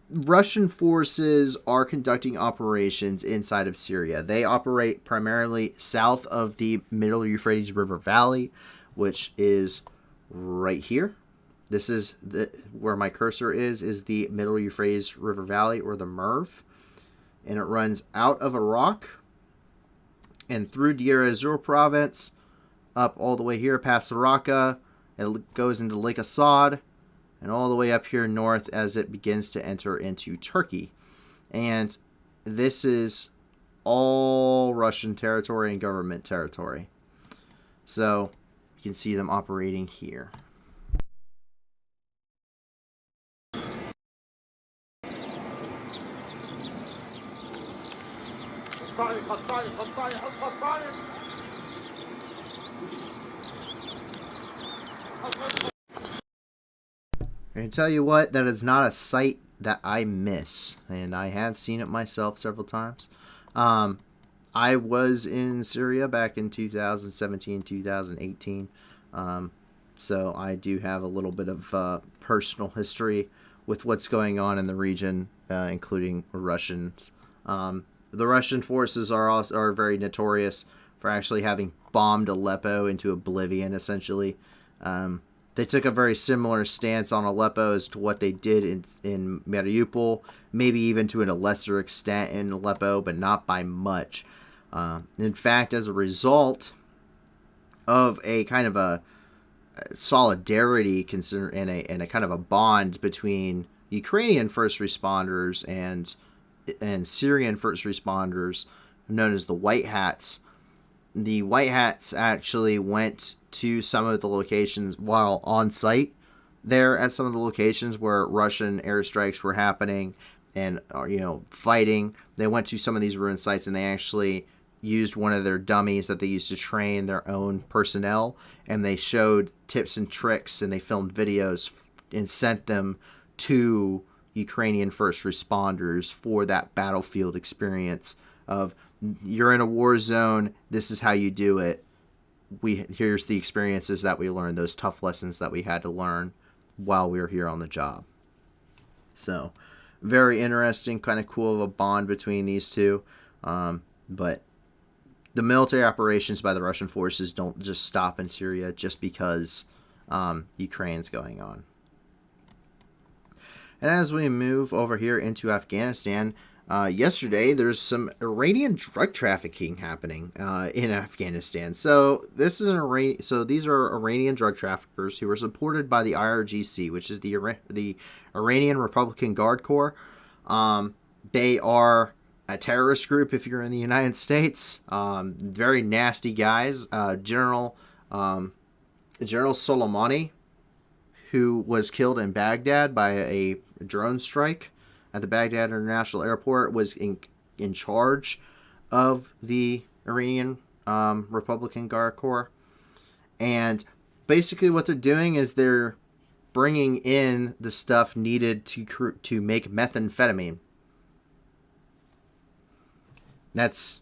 Russian forces are conducting operations inside of Syria. They operate primarily south of the Middle Euphrates River Valley, which is right here. This is where my cursor is the Middle Euphrates River Valley, or the Merv, and it runs out of Iraq and through Deir ez-Zor province, up all the way here past Raqqa. It goes into Lake Assad, and all the way up here north as it begins to enter into Turkey. And this is all Russian territory and government territory. So you can see them operating here. I can tell you what, that is not a sight that I miss, and I have seen it myself several times. I was in Syria back in 2017, 2018, so I do have a little bit of personal history with what's going on in the region, including Russians. The Russian forces are very notorious for actually having bombed Aleppo into oblivion, essentially. They took a very similar stance on Aleppo as to what they did in Mariupol, maybe even to a lesser extent in Aleppo, but not by much. In fact, as a result of a kind of a solidarity and a kind of a bond between Ukrainian first responders and Syrian first responders, known as the White Hats. The White Hats actually went to some of the locations while on site there at some of the locations where Russian airstrikes were happening and, fighting. They went to some of these ruined sites and they actually used one of their dummies that they used to train their own personnel, and they showed tips and tricks and they filmed videos and sent them to Ukrainian first responders for that battlefield experience of, you're in a war zone, this is how you do it. Here's the experiences that we learned, those tough lessons that we had to learn while we were here on the job. So very interesting, kind of cool of a bond between these two. But the military operations by the Russian forces don't just stop in Syria just because Ukraine's going on. And as we move over here into Afghanistan, yesterday there's some Iranian drug trafficking happening in Afghanistan. So these are Iranian drug traffickers who were supported by the IRGC, which is the Iranian Republican Guard Corps. They are a terrorist group if you're in the United States. Very nasty guys. General Soleimani, who was killed in Baghdad by a drone strike at the Baghdad International Airport, was in charge of the Iranian Republican Guard Corps. And basically what they're doing is they're bringing in the stuff needed to make methamphetamine. That's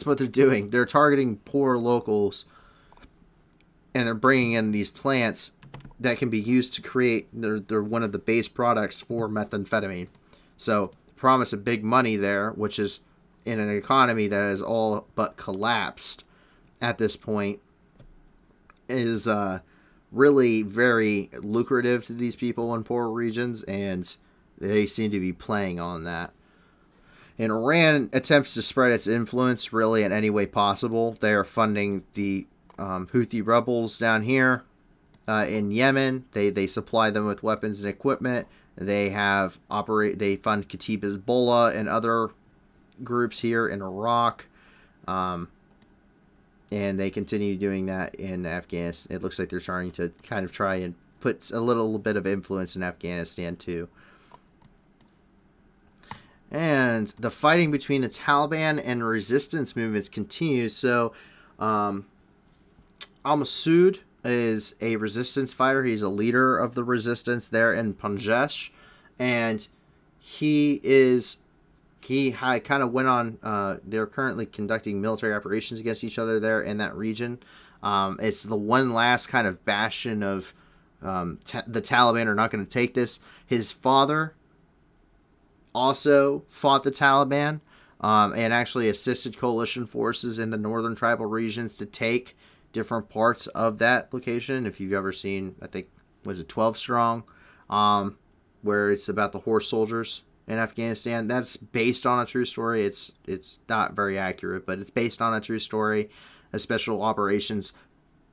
what they're doing. They're targeting poor locals, and they're bringing in these plants that can be used to create, they're one of the base products for methamphetamine. So promise of big money there, which is in an economy that has all but collapsed at this point, is really very lucrative to these people in poor regions, and they seem to be playing on that. And Iran attempts to spread its influence really in any way possible. They are funding the Houthi rebels down here in Yemen. They supply them with weapons and equipment. They fund Kataib Hezbollah and other groups here in Iraq. And they continue doing that in Afghanistan. It looks like they're trying to try and put a little bit of influence in Afghanistan too. And the fighting between the Taliban and resistance movements continues. So, al-Massoud is a resistance fighter. He's a leader of the resistance there in Punjab. And he kind of went on, they're currently conducting military operations against each other there in that region. It's the one last kind of bastion of the Taliban are not going to take this. His father also fought the Taliban and actually assisted coalition forces in the northern tribal regions to take different parts of that location. If you've ever seen, I think, was it 12 Strong, where it's about the horse soldiers in Afghanistan. That's based on a true story. It's not very accurate, but it's based on a true story. A special operations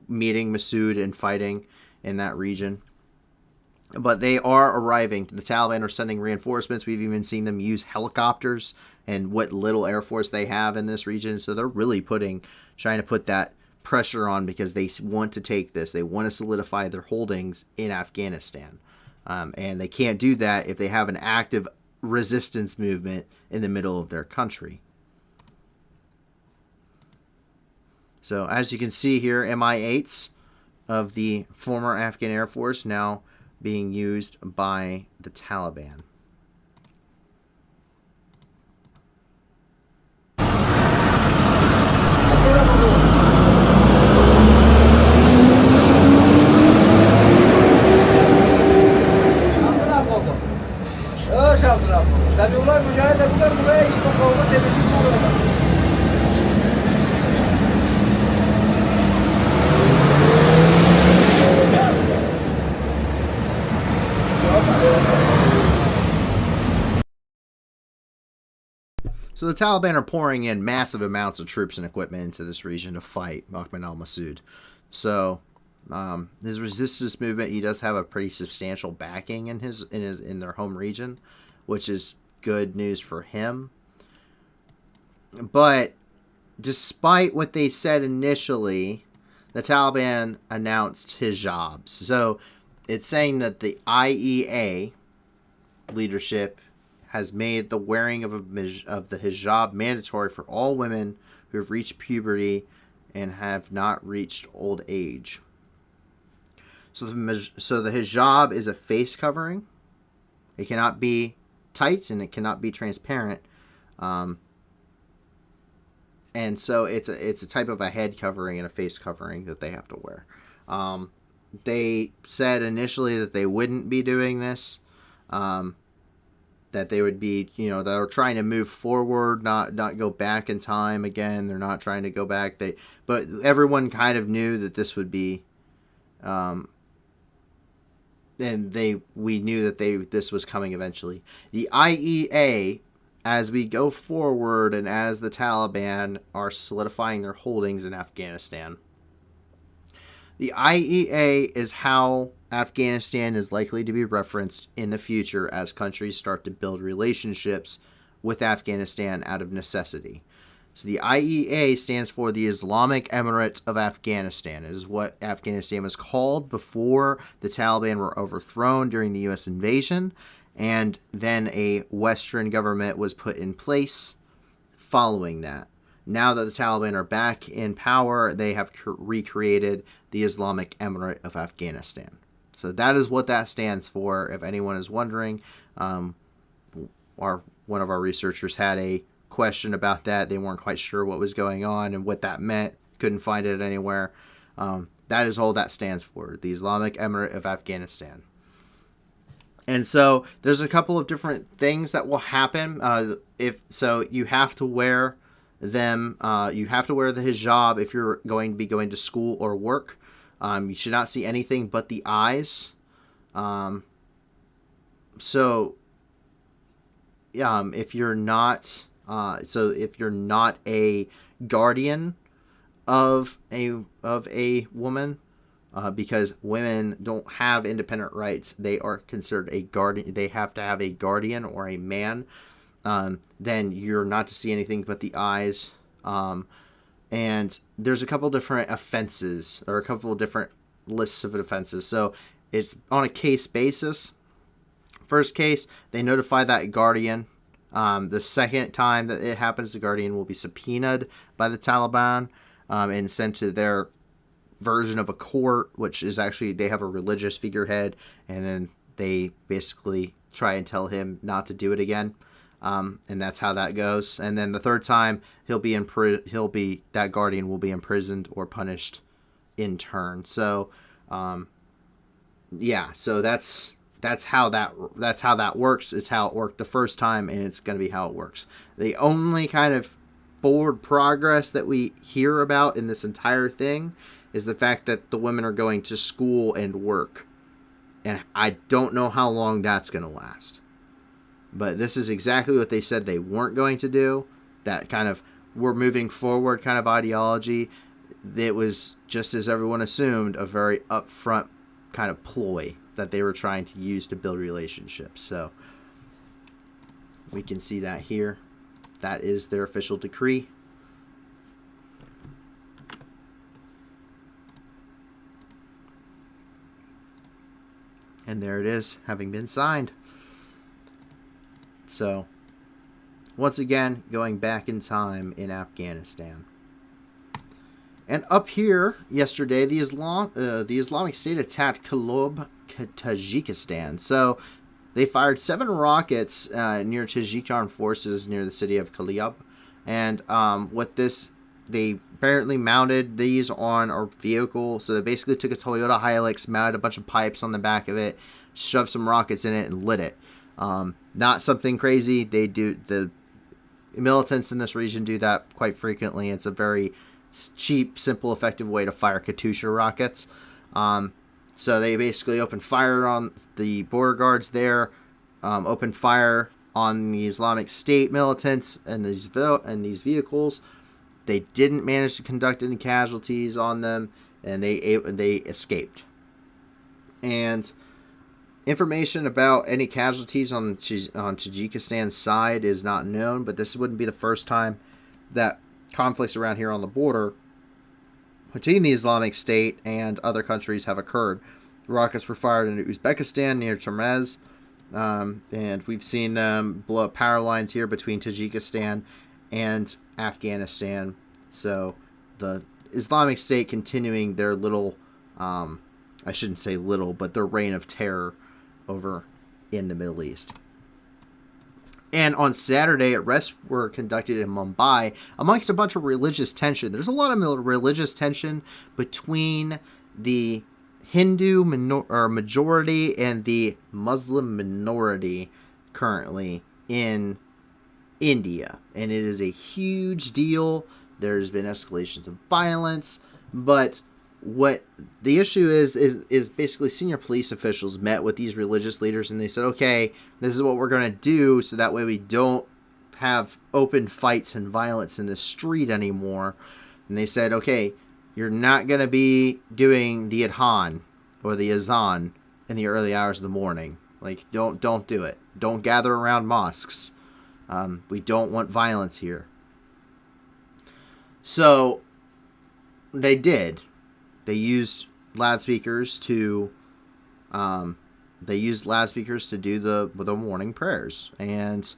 meeting Massoud and fighting in that region. But they are arriving. The Taliban are sending reinforcements. We've even seen them use helicopters and what little air force they have in this region. So they're really trying to put that pressure on because they want to take this. They want to solidify their holdings in Afghanistan. And they can't do that if they have an active resistance movement in the middle of their country. So as you can see here, Mi-8s of the former Afghan Air Force now being used by the Taliban. So the Taliban are pouring in massive amounts of troops and equipment into this region to fight Ahmad al-Massoud. So his resistance movement, he does have a pretty substantial backing in their home region, which is good news for him. But despite what they said initially, the Taliban announced hijabs. So it's saying that the IEA leadership has made the wearing of the hijab mandatory for all women who have reached puberty and have not reached old age. So the hijab is a face covering. It cannot be tight and it cannot be transparent. And so it's a type of a head covering and a face covering that they have to wear. They said initially that they wouldn't be doing this. That they would be, they're trying to move forward, not go back in time again. They're not trying to go back. But everyone kind of knew that this would be, and we knew that this was coming eventually. The IEA, as we go forward and as the Taliban are solidifying their holdings in Afghanistan, the IEA is how Afghanistan is likely to be referenced in the future as countries start to build relationships with Afghanistan out of necessity. So the IEA stands for the Islamic Emirate of Afghanistan. It is what Afghanistan was called before the Taliban were overthrown during the U.S. invasion, and then a Western government was put in place following that. Now that the Taliban are back in power, they have recreated the Islamic Emirate of Afghanistan. So that is what that stands for, if anyone is wondering. One of our researchers had a question about that. They weren't quite sure what was going on and what that meant. Couldn't find it anywhere. That is all that stands for, the Islamic Emirate of Afghanistan. And so there's a couple of different things that will happen. You have to wear them. You have to wear the hijab if you're going to be going to school or work. You should not see anything but the eyes. If you're not, if you're not a guardian of a woman, because women don't have independent rights, they are considered a guardian. They have to have a guardian or a man. Then you're not to see anything but the eyes. And there's a couple different offenses, or a couple of different lists of offenses. So it's on a case basis. First case, they notify that guardian. The second time that it happens, the guardian will be subpoenaed by the Taliban and sent to their version of a court, which is actually, they have a religious figurehead, and then they basically try and tell him not to do it again. And that's how that goes. And then the third time, that guardian will be imprisoned or punished in turn. So, so that's how that works. It's how it worked the first time, and it's going to be how it works. The only kind of forward progress that we hear about in this entire thing is the fact that the women are going to school and work. And I don't know how long that's going to last. But this is exactly what they said they weren't going to do. That kind of, we're moving forward kind of ideology. It was, just as everyone assumed, a very upfront kind of ploy that they were trying to use to build relationships. So we can see that here. That is their official decree. And there it is, having been signed. So, once again, going back in time in Afghanistan. And up here, yesterday, the Islamic State attacked Kalob, Tajikistan. So, they fired 7 rockets near Tajik forces near the city of Kaliab. And they apparently mounted these on a vehicle. So, they basically took a Toyota Hilux, mounted a bunch of pipes on the back of it, shoved some rockets in it, and lit it. Not something crazy. The militants in this region do that quite frequently. It's a very cheap, simple, effective way to fire Katyusha rockets. So they basically opened fire on the border guards there, opened fire on the Islamic State militants and these vehicles. They didn't manage to conduct any casualties on them, and they escaped. And information about any casualties on Tajikistan's side is not known, but this wouldn't be the first time that conflicts around here on the border between the Islamic State and other countries have occurred. Rockets were fired into Uzbekistan near Termez, and we've seen them blow up power lines here between Tajikistan and Afghanistan. So the Islamic State continuing their little, I shouldn't say little, but their reign of terror over in the Middle East. And on Saturday, arrests were conducted in Mumbai amongst a bunch of religious tension. There's a lot of religious tension between the Hindu majority and the Muslim minority currently in India. And it is a huge deal. There's been escalations of violence. But what the issue is basically senior police officials met with these religious leaders and they said, okay, this is what we're going to do so that way we don't have open fights and violence in the street anymore. And they said, okay, you're not going to be doing the adhan or the azan in the early hours of the morning. Like, don't do it. Don't gather around mosques. We don't want violence here. So they did. They used loudspeakers to do the morning prayers, and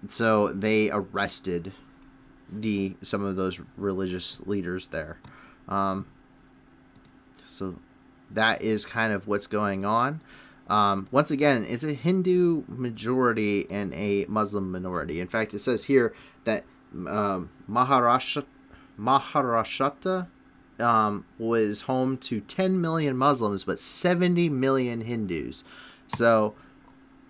so they arrested some of those religious leaders there. So that is kind of what's going on. Once again, it's a Hindu majority and a Muslim minority. In fact, it says here that Maharashtra was home to 10 million Muslims, but 70 million Hindus. So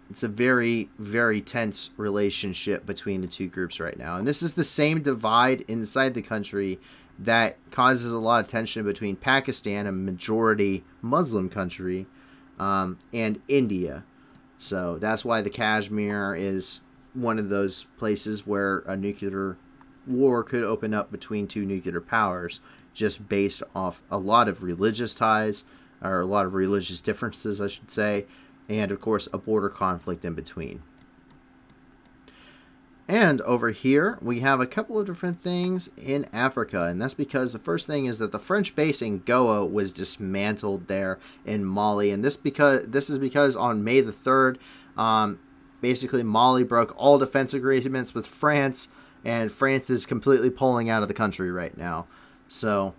it's a very, very tense relationship between the two groups right now. And this is the same divide inside the country that causes a lot of tension between Pakistan, a majority Muslim country, and India. So that's why the Kashmir is one of those places where a nuclear war could open up between two nuclear powers, just based off a lot of religious ties, or a lot of religious differences, I should say, and of course a border conflict in between. And over here, we have a couple of different things in Africa, and that's because the first thing is that the French base in Goa was dismantled there in Mali, and this is because on May the 3rd, basically Mali broke all defense agreements with France, and France is completely pulling out of the country right now. So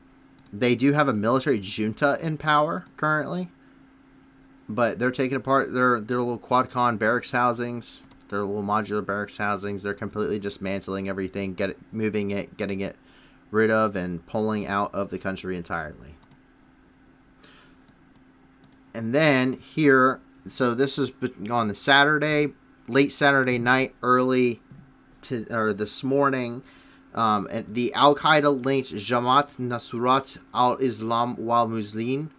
they do have a military junta in power currently, but they're taking apart their little quad-con barracks housings, their little modular barracks housings. They're completely dismantling everything, getting it rid of, and pulling out of the country entirely. And then here, so this is on the Saturday, late Saturday night, this morning. And the Al-Qaeda linked Jamaat Nusrat al-Islam wal Muslimin.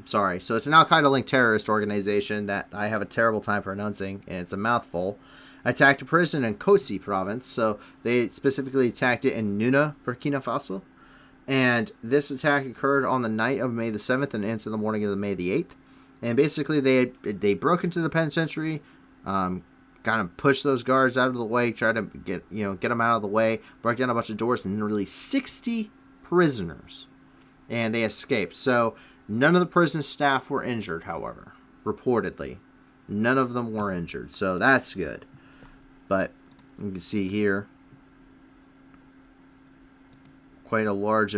Sorry. So it's an Al-Qaeda linked terrorist organization that I have a terrible time pronouncing, and it's a mouthful. Attacked a prison in Kosi province. So they specifically attacked it in Nuna, Burkina Faso. And this attack occurred on the night of May the 7th and into the morning of May the 8th. And basically they broke into the penitentiary, kind of pushed those guards out of the way, tried to get them out of the way, broke down a bunch of doors, and released 60 prisoners. And they escaped. So none of the prison staff were injured, however, reportedly. None of them were injured, so that's good. But you can see here, quite a large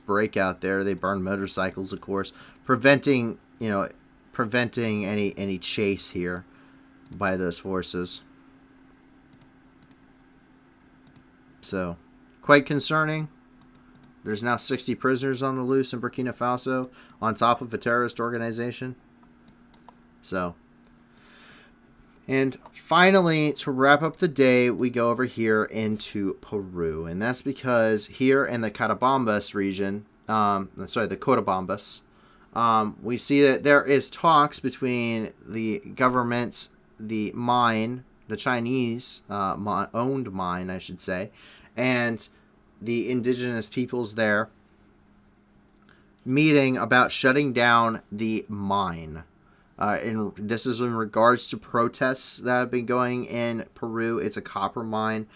breakout there. They burned motorcycles, of course, preventing any chase here by those forces. So, quite concerning. There's now 60 prisoners on the loose in Burkina Faso, on top of a terrorist organization. So, and finally, to wrap up the day, we go over here into Peru. And that's because here in the Carabambas region, the Cotobombas. We see that there is talks between the government, the mine, the Chinese owned mine, I should say, and the indigenous peoples there meeting about shutting down the mine. This is in regards to protests that have been going in Peru. It's a copper mine.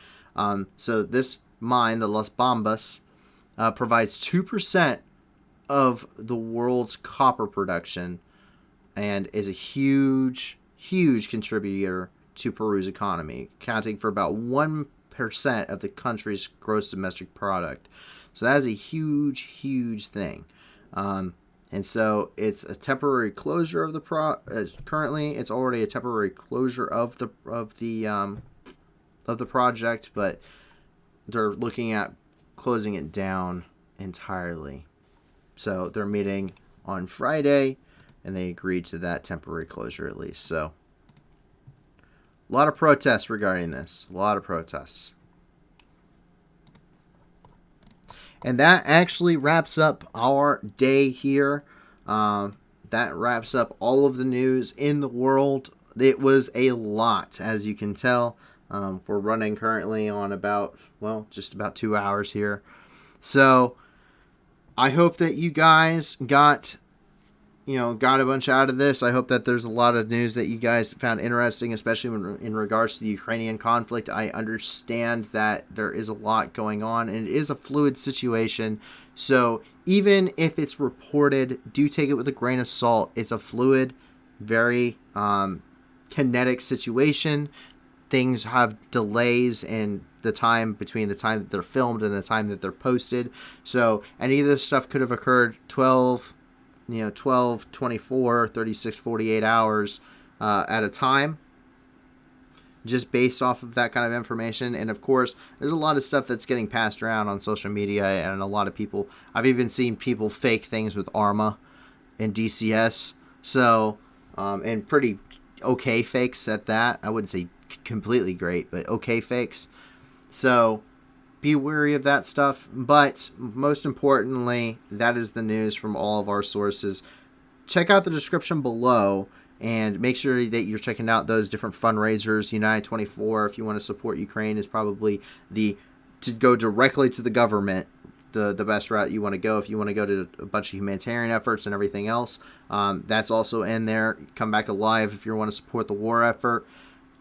So this mine, the Las Bambas, provides 2% of the world's copper production and is a huge, huge contributor to Peru's economy, accounting for about 1% of the country's gross domestic product. So that is a huge, huge thing. And so it's a temporary closure of the currently it's already a temporary closure of the project, but they're looking at closing it down entirely. So they're meeting on Friday, and they agreed to that temporary closure at least. So a lot of protests regarding this. A lot of protests. And that actually wraps up our day here. That wraps up all of the news in the world. It was a lot, as you can tell. We're running currently on just about 2 hours here. So I hope that you guys got a bunch out of this. I hope that there's a lot of news that you guys found interesting, especially in regards to the Ukrainian conflict. I understand that there is a lot going on, and it is a fluid situation. So even if it's reported, do take it with a grain of salt. It's a fluid, very kinetic situation. Things have delays in the time between the time that they're filmed and the time that they're posted. So any of this stuff could have occurred 12, 24, 36, 48 hours at a time, just based off of that kind of information. And of course, there's a lot of stuff that's getting passed around on social media, and a lot of people, I've even seen people fake things with ARMA and DCS. So, and pretty okay fakes at that. I wouldn't say completely great, but okay fakes. So be wary of that stuff. But most importantly, that is the news from all of our sources. Check out the description below and make sure that you're checking out those different fundraisers. United 24, if you want to support Ukraine, is probably to go directly to the government, the best route you want to go. If you want to go to a bunch of humanitarian efforts and everything else, that's also in there. Come Back Alive if you want to support the war effort.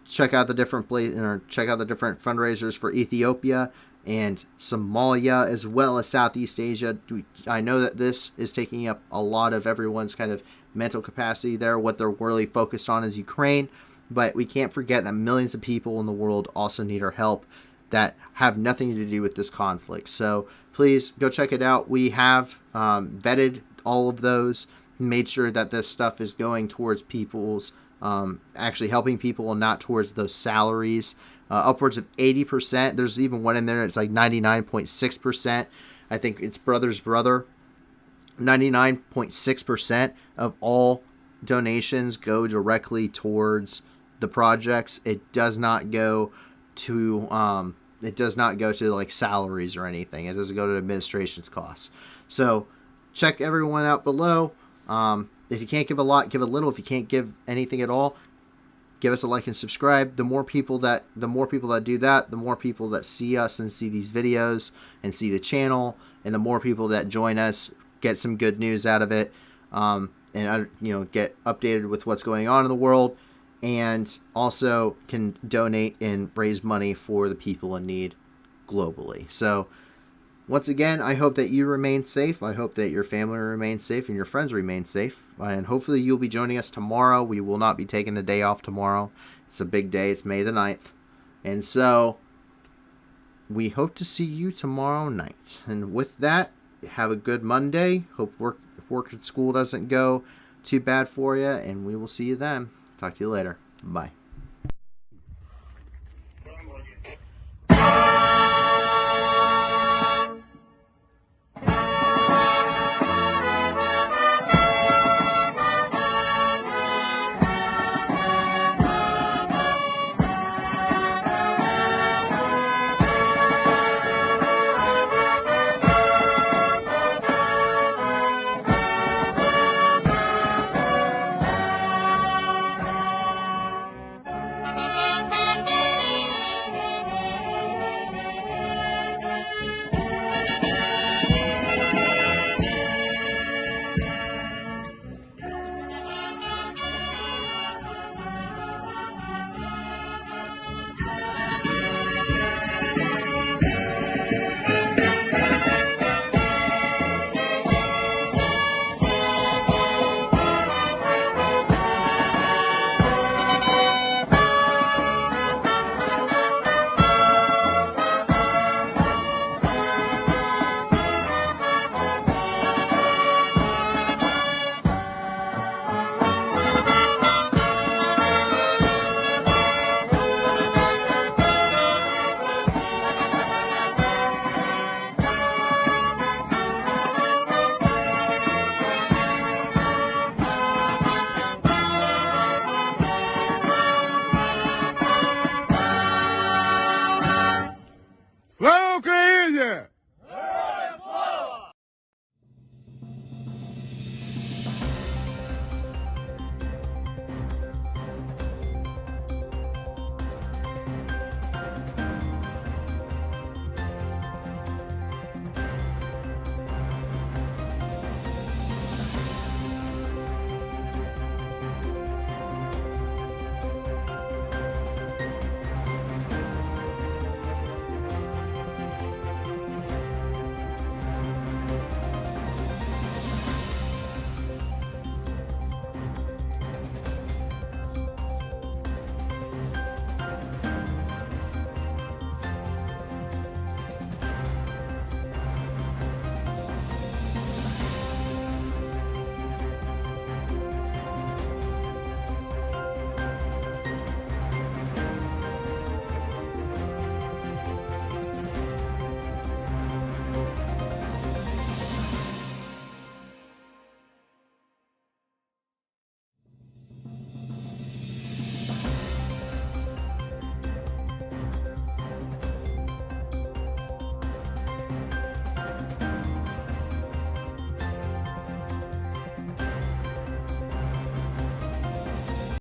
Check out the different fundraisers for Ethiopia and Somalia, as well as Southeast Asia. I know that this is taking up a lot of everyone's kind of mental capacity there. What they're really focused on is Ukraine, but we can't forget that millions of people in the world also need our help that have nothing to do with this conflict. So please go check it out. We have vetted all of those, made sure that this stuff is going towards people's actually helping people and not towards those salaries. Upwards of 80%. There's even one in there that's like 99.6%. I think it's brother's brother. 99.6% of all donations go directly towards the projects. It does not go to like salaries or anything. It doesn't go to administration's costs. So check everyone out below. If you can't give a lot, give a little. If you can't give anything at all, give us a like and subscribe. The more people that do that, the more people that see us and see these videos and see the channel, and the more people that join us get some good news out of it, and get updated with what's going on in the world, and also can donate and raise money for the people in need globally. So once again, I hope that you remain safe. I hope that your family remains safe and your friends remain safe. And hopefully you'll be joining us tomorrow. We will not be taking the day off tomorrow. It's a big day. It's May the 9th. And so we hope to see you tomorrow night. And with that, have a good Monday. Hope work at school doesn't go too bad for you. And we will see you then. Talk to you later. Bye.